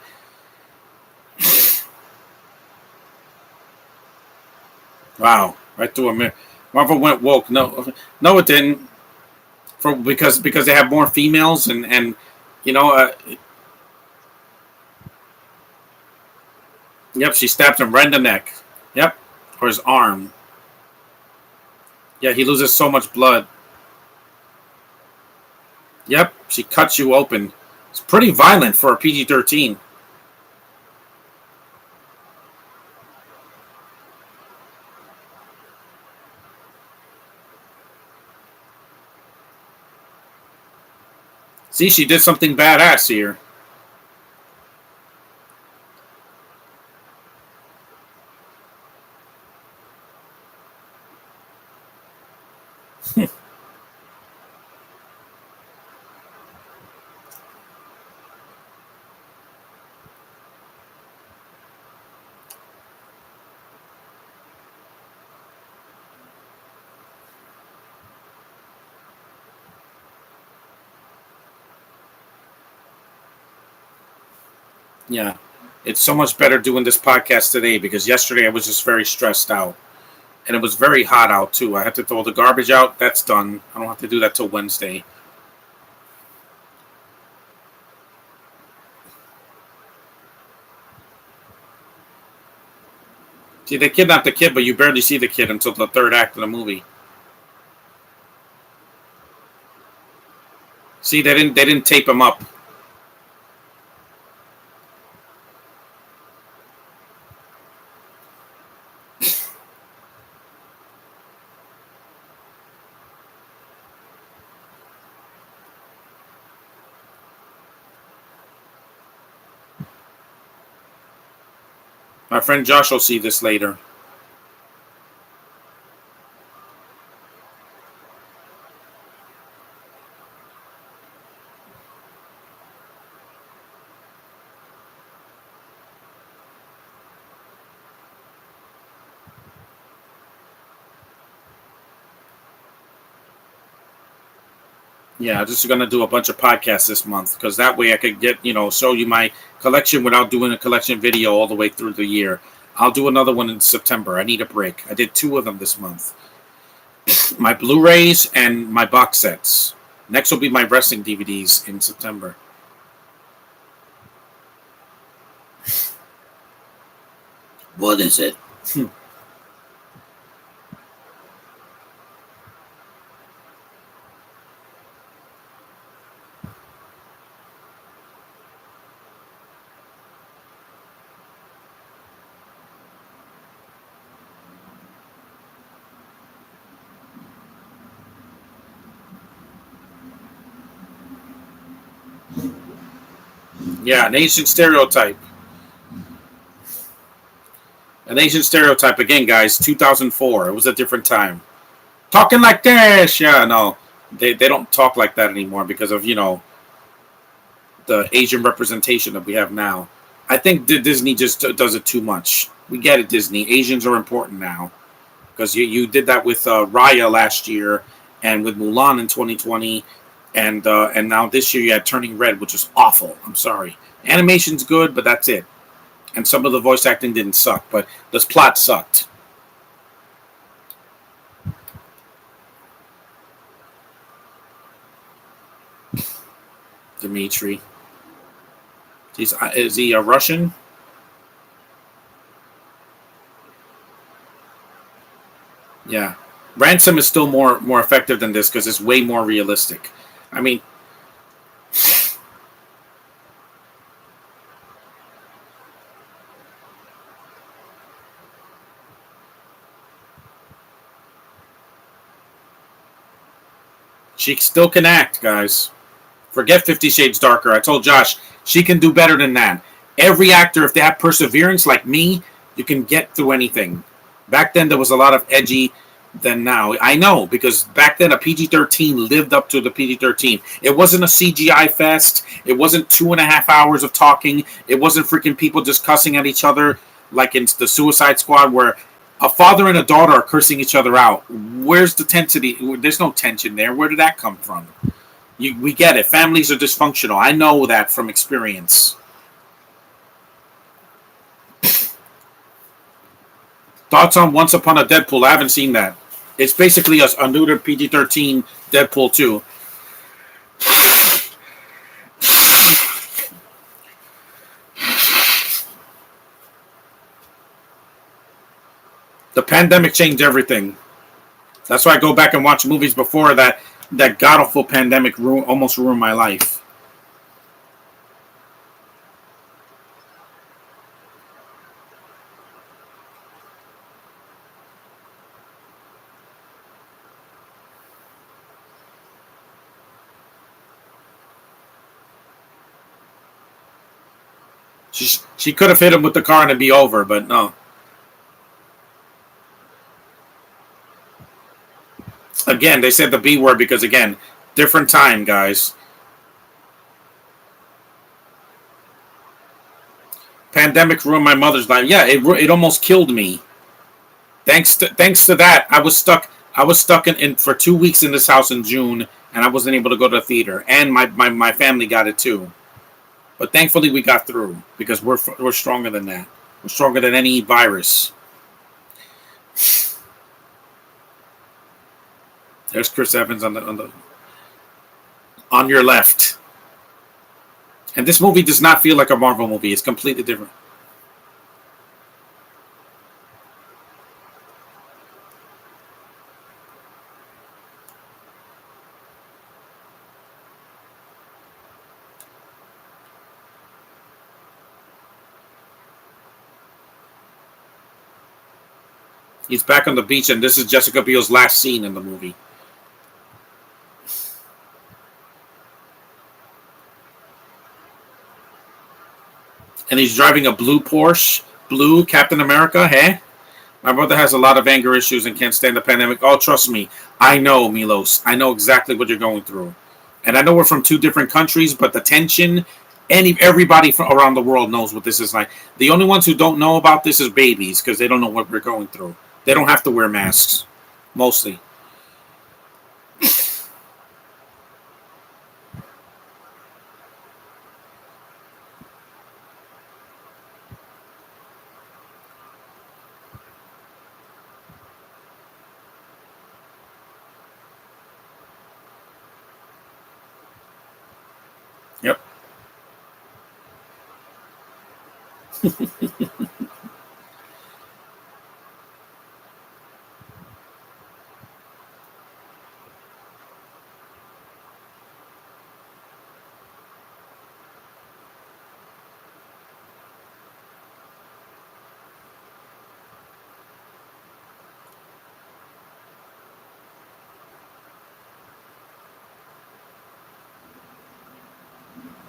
Wow, right through a minute. Marvel went woke. No, no, it didn't. Because they have more females and you know, yep, she stabbed him right in the neck. Yep, or his arm. Yeah, he loses so much blood. Yep, she cuts you open. It's pretty violent for a PG-13. See, she did something badass here. Yeah, it's so much better doing this podcast today because yesterday I was just very stressed out. And it was very hot out, too. I had to throw the garbage out. That's done. I don't have to do that till Wednesday. See, they kidnapped the kid, but you barely see the kid until the third act of the movie. See, they didn't tape him up. My friend Josh will see this later. Yeah, I'm just gonna do a bunch of podcasts this month because that way I could get show you my collection without doing a collection video all the way through the year. I'll do another one in September. I need a break. I did 2 of them this month. My Blu-rays and my box sets. Next will be my wrestling DVDs in September. What is it? Yeah, an Asian stereotype. An Asian stereotype again, guys. 2004. It was a different time. Talking like this, yeah, no, they don't talk like that anymore because of the Asian representation that we have now. I think Disney just does it too much. We get it, Disney. Asians are important now because you did that with Raya last year and with Mulan in 2020, and now this year you had Turning Red, which is awful. I'm sorry. Animation's good, but that's it. And some of the voice acting didn't suck, but this plot sucked. Dimitri. Is he a Russian? Yeah. Ransom is still more effective than this because it's way more realistic. I mean, she still can act, guys. Forget 50 Shades Darker. I told Josh, she can do better than that. Every actor, if they have perseverance like me, you can get through anything. Back then, there was a lot of edgy than now. I know, because back then, a PG-13 lived up to the PG-13. It wasn't a CGI fest. It wasn't 2.5 hours of talking. It wasn't freaking people just cussing at each other like in the Suicide Squad where a father and a daughter are cursing each other out. Where's the tensity? There's no tension there. Where did that come from? We get it. Families are dysfunctional. I know that from experience. Thoughts on Once Upon a Deadpool? I haven't seen that. It's basically a neutered PG-13 Deadpool 2. The pandemic changed everything. That's why I go back and watch movies before that. That god-awful pandemic almost ruined my life. She could have hit him with the car and it'd be over, but no. Again, they said the B word because, again, different time, guys. Pandemic ruined my mother's life. Yeah, it almost killed me. Thanks to that, I was stuck. I was stuck in for 2 weeks in this house in June, and I wasn't able to go to the theater. And my family got it too. But thankfully, we got through because we're stronger than that. We're stronger than any virus. There's Chris Evans on your left. And this movie does not feel like a Marvel movie. It's completely different. He's back on the beach, and this is Jessica Biel's last scene in the movie. And he's driving a blue Porsche. Blue Captain America, hey? My brother has a lot of anger issues and can't stand the pandemic. Oh, trust me. I know, Milos. I know exactly what you're going through. And I know we're from 2 different countries, but the tension, everybody from around the world knows what this is like. The only ones who don't know about this is babies because they don't know what we're going through. They don't have to wear masks, mostly.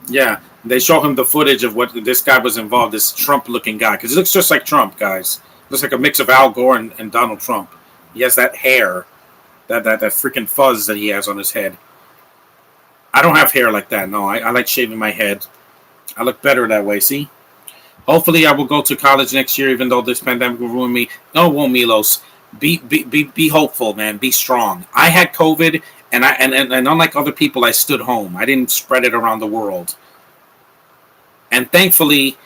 Yeah, they show him the footage of what this guy was involved. This Trump-looking guy, because he looks just like Trump, guys. Looks like a mix of Al Gore and Donald Trump. He has that hair, that freaking fuzz that he has on his head. I don't have hair like that. No, I like shaving my head. I look better that way. See. Hopefully, I will go to college next year, even though this pandemic will ruin me. No, it won't, Milos. Be hopeful, man. Be strong. I had COVID, and unlike other people, I stood home. I didn't spread it around the world. And thankfully,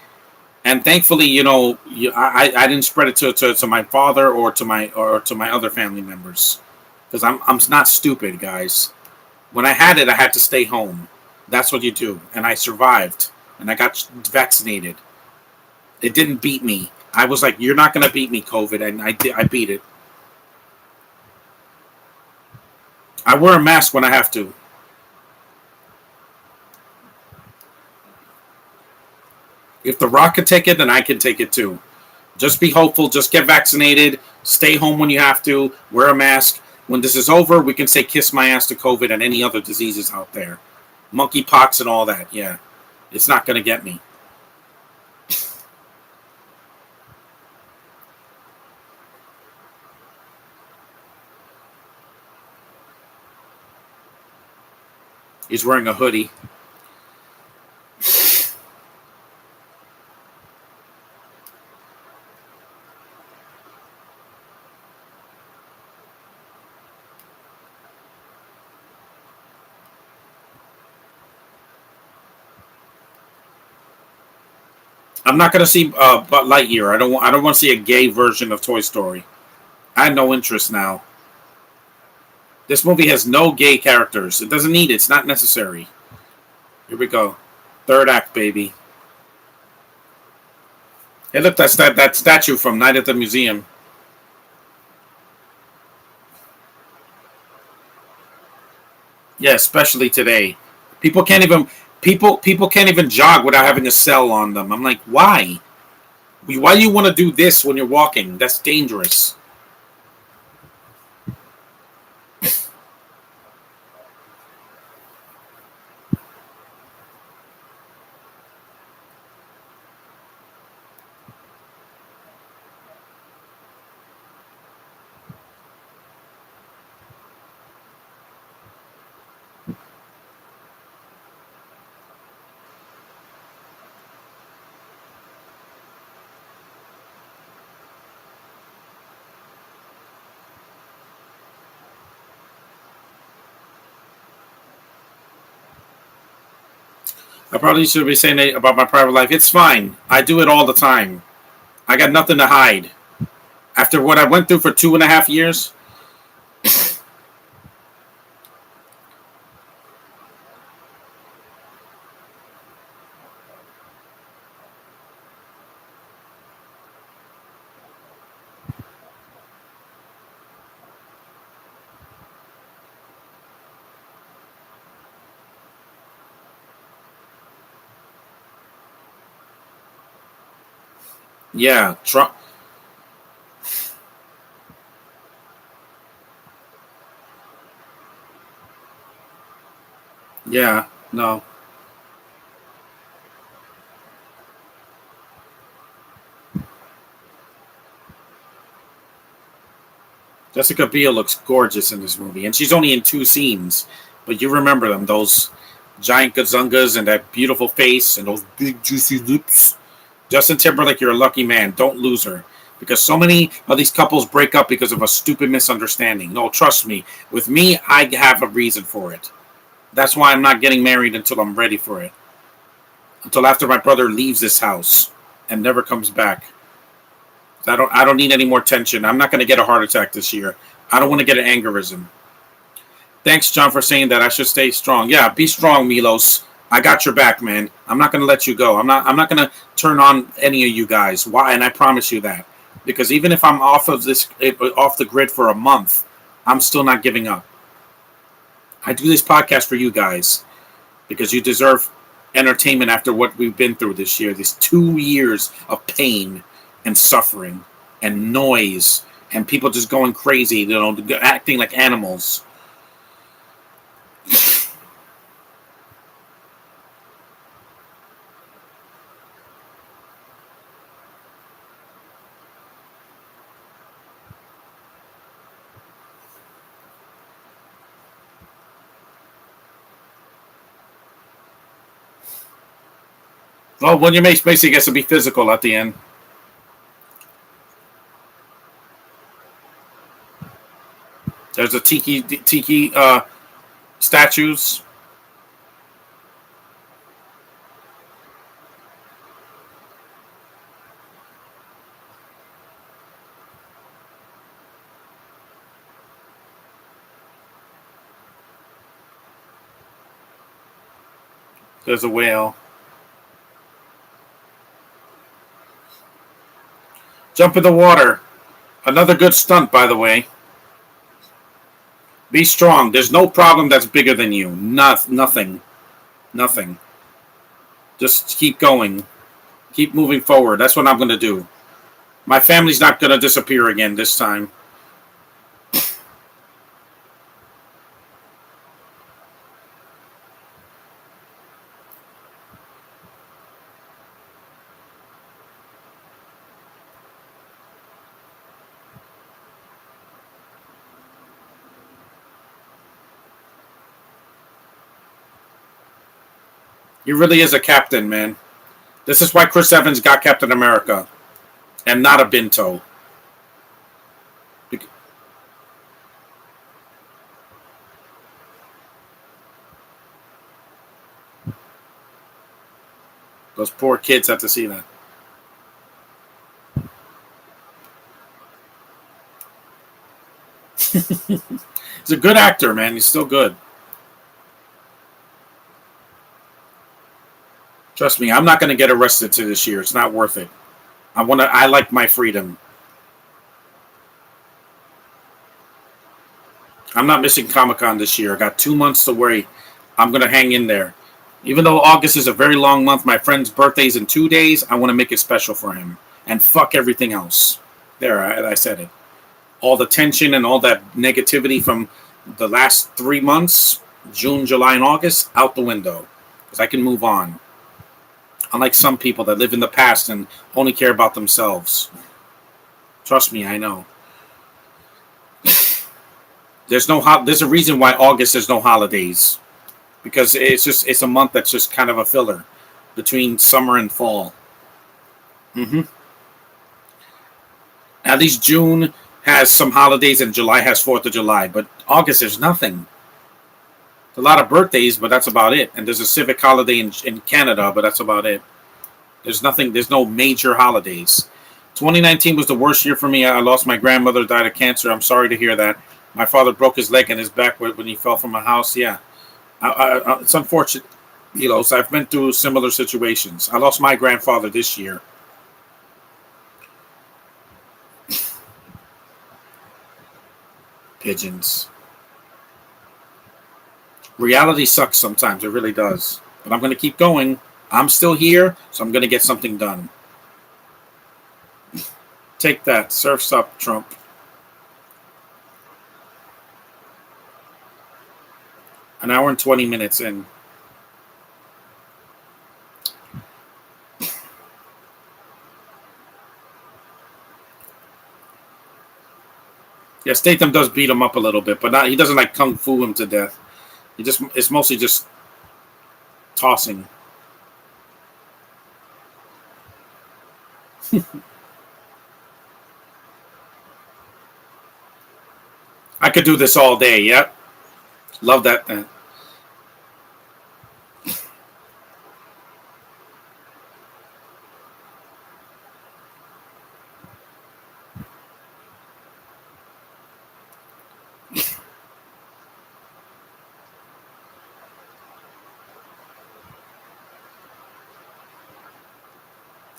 I didn't spread it to my father or to my other family members, because I'm not stupid, guys. When I had it, I had to stay home. That's what you do, and I survived, and I got vaccinated. It didn't beat me. I was like, "You're not gonna beat me, COVID," and I did. I beat it. I wear a mask when I have to. If The Rock could take it, then I can take it too. Just be hopeful. Just get vaccinated. Stay home when you have to. Wear a mask. When this is over, we can say "kiss my ass" to COVID and any other diseases out there, monkeypox and all that. Yeah, it's not gonna get me. He's wearing a hoodie. I'm not gonna see but Lightyear. I don't want to see a gay version of Toy Story. I have no interest now. This movie has no gay characters. It doesn't need it. It's not necessary. Here we go. Third act, baby. Hey, look, that's that statue from Night at the Museum. Yeah, especially today. People can't even people can't even jog without having a cell on them. I'm like, why? Why do you want to do this when you're walking? That's dangerous. I probably should be saying that about my private life. It's fine. I do it all the time. I got nothing to hide. After what I went through for 2.5 years, yeah, Trump. Yeah, no. Jessica Biel looks gorgeous in this movie, and she's only in 2 scenes, but you remember them, those giant gazungas and that beautiful face and those big juicy lips. Justin Timberlake, you're a lucky man. Don't lose her. Because so many of these couples break up because of a stupid misunderstanding. No, trust me. With me, I have a reason for it. That's why I'm not getting married until I'm ready for it. Until after my brother leaves this house and never comes back. I don't need any more tension. I'm not going to get a heart attack this year. I don't want to get an aneurysm. Thanks, John, for saying that I should stay strong. Yeah, be strong, Milos. I got your back, man. I'm not going to let you go. I'm not going to turn on any of you guys. Why? And I promise you that. Because even if I'm off the grid for a month, I'm still not giving up. I do this podcast for you guys because you deserve entertainment after what we've been through this year. These 2 years of pain and suffering and noise and people just going crazy, acting like animals. Well, when your mace basically gets to be physical at the end. There's the tiki statues. There's a whale. Jump in the water. Another good stunt, by the way. Be strong. There's no problem that's bigger than you. Nothing. Nothing. Just keep going. Keep moving forward. That's what I'm going to do. My family's not going to disappear again this time. He really is a captain, man. This is why Chris Evans got Captain America and not a Binto. Those poor kids have to see that. He's a good actor, man. He's still good. Trust me, I'm not going to get arrested to this year. It's not worth it. I like my freedom. I'm not missing Comic-Con this year. I got 2 months to wait. I'm going to hang in there. Even though August is a very long month, my friend's birthday's in 2 days, I want to make it special for him. And fuck everything else. There, I said it. All the tension and all that negativity from the last 3 months, June, July, and August, out the window. Because I can move on. Unlike some people that live in the past and only care about themselves. Trust me, I know. There's a reason why August there's no holidays. Because it's a month that's just kind of a filler between summer and fall. At least June has some holidays and July has 4th of July. But August, there's nothing. A lot of birthdays, but that's about it. And there's a civic holiday in Canada, but that's about it. There's nothing. There's no major holidays. 2019 was the worst year for me. I lost my grandmother, died of cancer. I'm sorry to hear that. My father broke his leg and his back when he fell from a house. Yeah, it's unfortunate. So I've been through similar situations. I lost my grandfather this year. Pigeons. Reality sucks sometimes. It really does. But I'm going to keep going. I'm still here, so I'm going to get something done. Take that. Surf's up, Trump. An hour and 20 minutes in. Yeah, Statham does beat him up a little bit, but he doesn't like kung fu him to death. It's mostly just tossing. I could do this all day. Yep. Love that.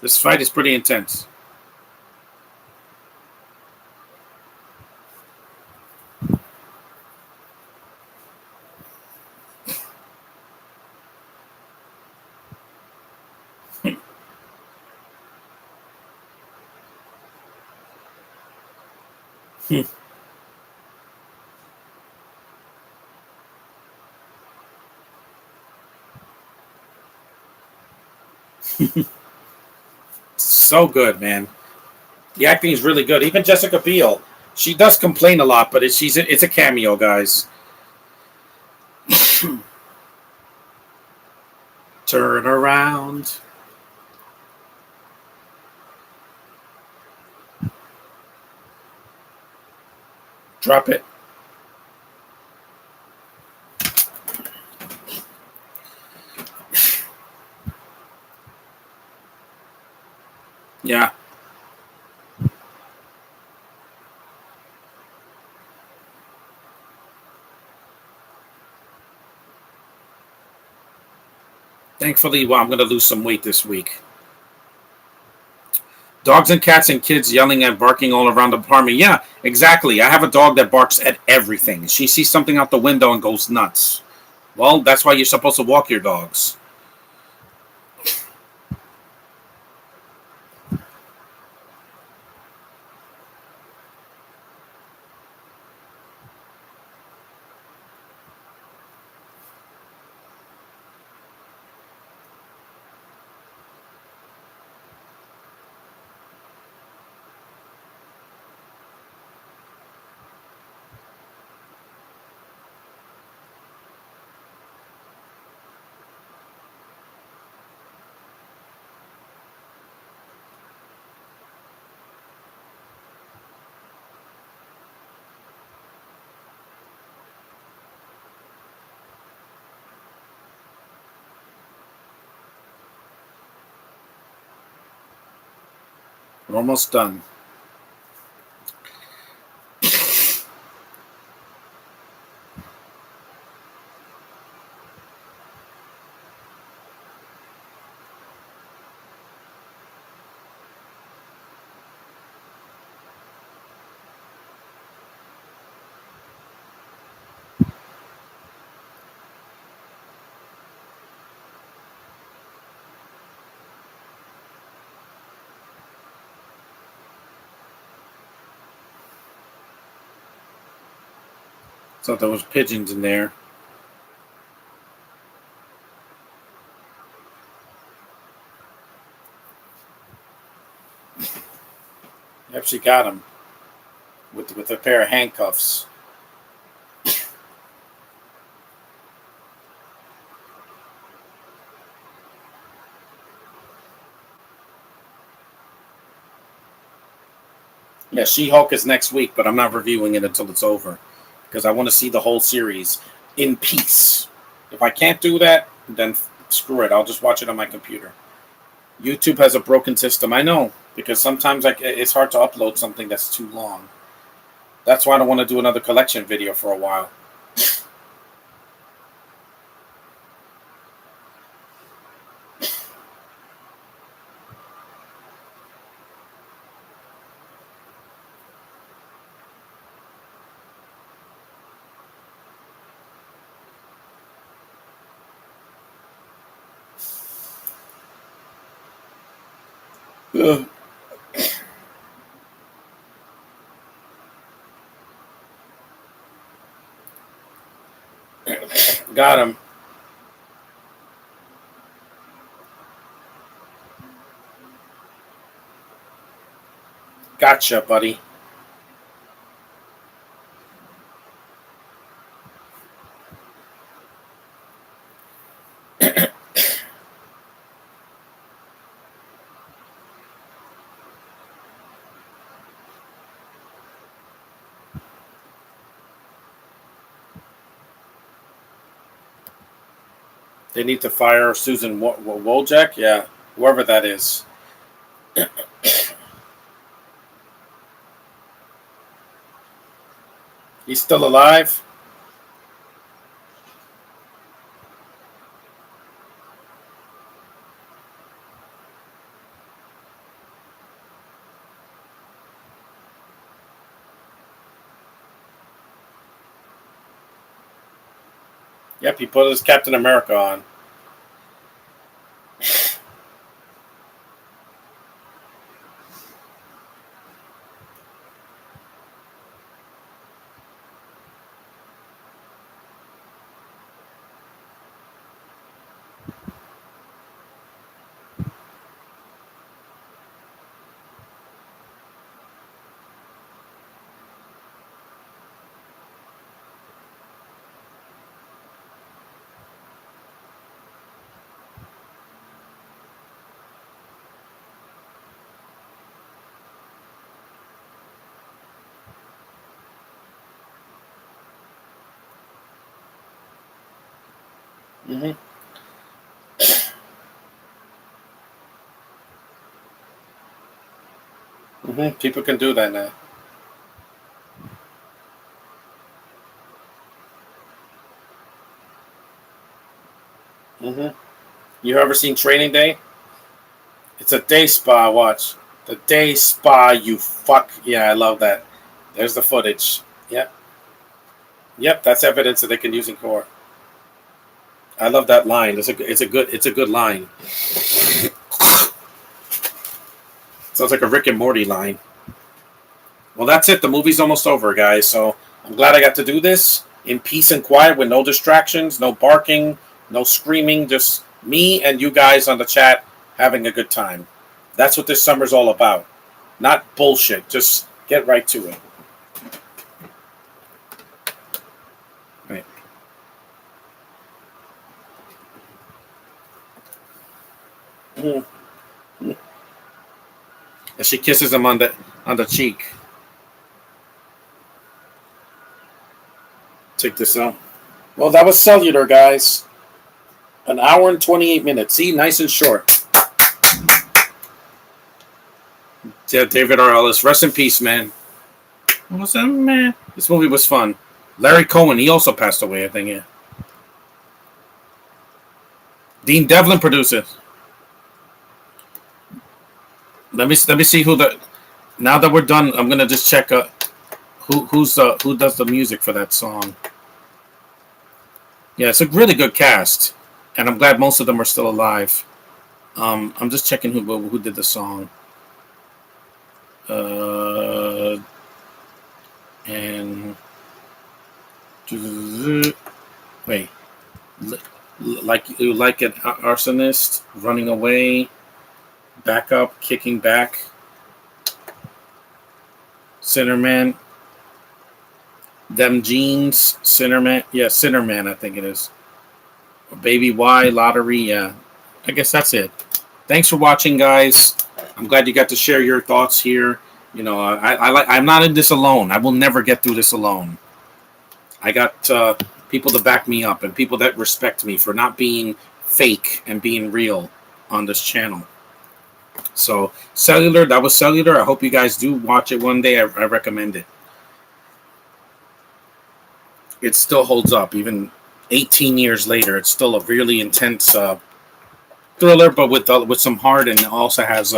This fight is pretty intense. So good, man. The acting is really good. Even Jessica Biel, she does complain a lot, but it's a cameo, guys. Turn around. Drop it. Yeah. Thankfully, well, I'm going to lose some weight this week. Dogs and cats and kids yelling and barking all around the apartment. Yeah, exactly. I have a dog that barks at everything. She sees something out the window and goes nuts. Well, that's why you're supposed to walk your dogs. We're almost done. Thought there was pigeons in there. Yep, she got him with a pair of handcuffs. Yeah, She-Hulk is next week, but I'm not reviewing it until it's over because I want to see the whole series in peace. If I can't do that, then screw it. I'll just watch it on my computer. YouTube has a broken system. I know, because sometimes it's hard to upload something that's too long. That's why I don't want to do another collection video for a while. Ugh. Got him. Gotcha, buddy. They need to fire Susan Wojcik? Yeah, whoever that is. He's still alive? Yep, he put his Captain America on. Mm-hmm. Mm-hmm. People can do that now. Mm-hmm. You ever seen Training Day? It's a day spa. Watch the day spa. You fuck yeah, I love that. There's the footage. Yep, yep. That's evidence that they can use in court. I love that line. It's a good line. Sounds like a Rick and Morty line. Well, that's it. The movie's almost over, guys. So I'm glad I got to do this in peace and quiet with no distractions, no barking, no screaming, just me and you guys on the chat having a good time. That's what this summer's all about. Not bullshit. Just get right to it. Right. Mm. And she kisses him on the cheek. Check this out. Well, that was Cellular, guys. An hour and 28 minutes. See, nice and short. Yeah, David R. Ellis. Rest in peace, man. What's up, man? This movie was fun. Larry Cohen, he also passed away, I think, yeah. Dean Devlin produced it. Let me see who the. Now that we're done, I'm gonna just check who does the music for that song. Yeah, it's a really good cast, and I'm glad most of them are still alive. I'm just checking who did the song. And wait, like an arsonist running away, back up, kicking back. Sinnerman, them jeans, Sinnerman, yeah, Sinnerman, I think it is. Baby Y, lottery, yeah. I guess that's it. Thanks for watching, guys. I'm glad you got to share your thoughts here. You know, I'm not in this alone. I will never get through this alone. I got people to back me up and people that respect me for not being fake and being real on this channel. So, Cellular, that was Cellular. I hope you guys do watch it one day. I recommend it. It still holds up. Even 18 years later, it's still a really intense thriller, but with some heart, and it also has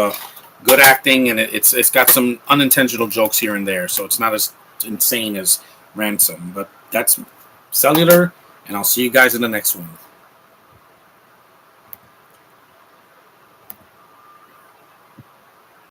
good acting, and it's got some unintentional jokes here and there, so it's not as insane as Ransom. But that's Cellular, and I'll see you guys in the next one.